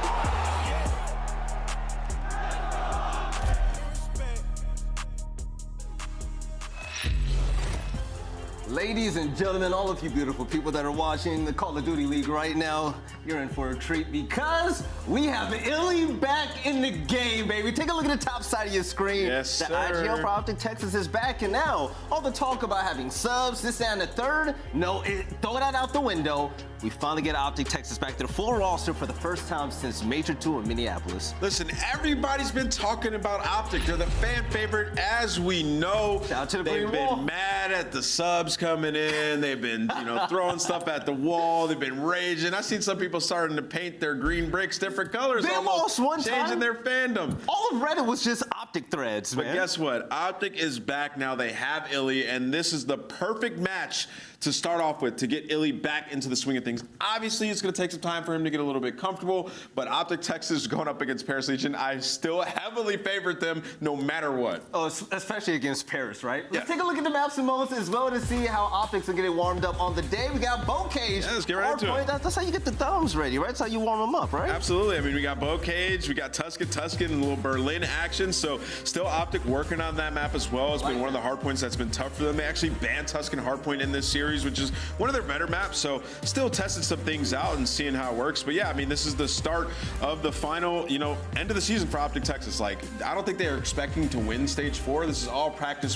Ladies and gentlemen, all of you beautiful people that are watching the Call of Duty League right now, you're in for a treat because we have iLLeY back in the game, baby. Take a look at the top side of your screen. Yes, the sir. IGL for OpTic Texas is back, and now all the talk about having subs, this, and the third, no, throw that out the window. We finally get OpTic Texas back to the full roster for the first time since Major II in Minneapolis. Listen, everybody's been talking about OpTic. They're the fan favorite, as we know. Shout out to the They've green wall. been mad at the subs coming in. They've been, throwing stuff at the wall. They've been raging. I've seen some people starting to paint their green bricks different colors. They almost one changing time. their fandom. All of Reddit was just OpTic threads, man. But guess what? OpTic is back now. They have iLLeY, and this is the perfect match to start off with to get iLLeY back into the swing of things. Obviously, it's going to take some time for him to get a little bit comfortable, but OpTic Texas going up against Paris Legion, I still heavily favorite them no matter what. Oh, especially against Paris, right? Let's Yeah. take a look at the maps and modes as well to see how OpTics are getting warmed up on the day. We got Bow Cage. Yeah, let's get right into it. That's how you get the thumbs ready, right? That's how you warm them up, right? Absolutely. I mean, we got Bow Cage, we got Tuscan, and a little Berlin action. So still OpTic working on that map as well. It's been one of the hard points that's been tough for them. They actually banned Tuscan hardpoint in this series, which is one of their better maps. So still testing some things out and seeing how it works. But yeah, I mean, this is the start of the final, end of the season for OpTic Texas. Like, I don't think they're expecting to win stage 4. This is all practice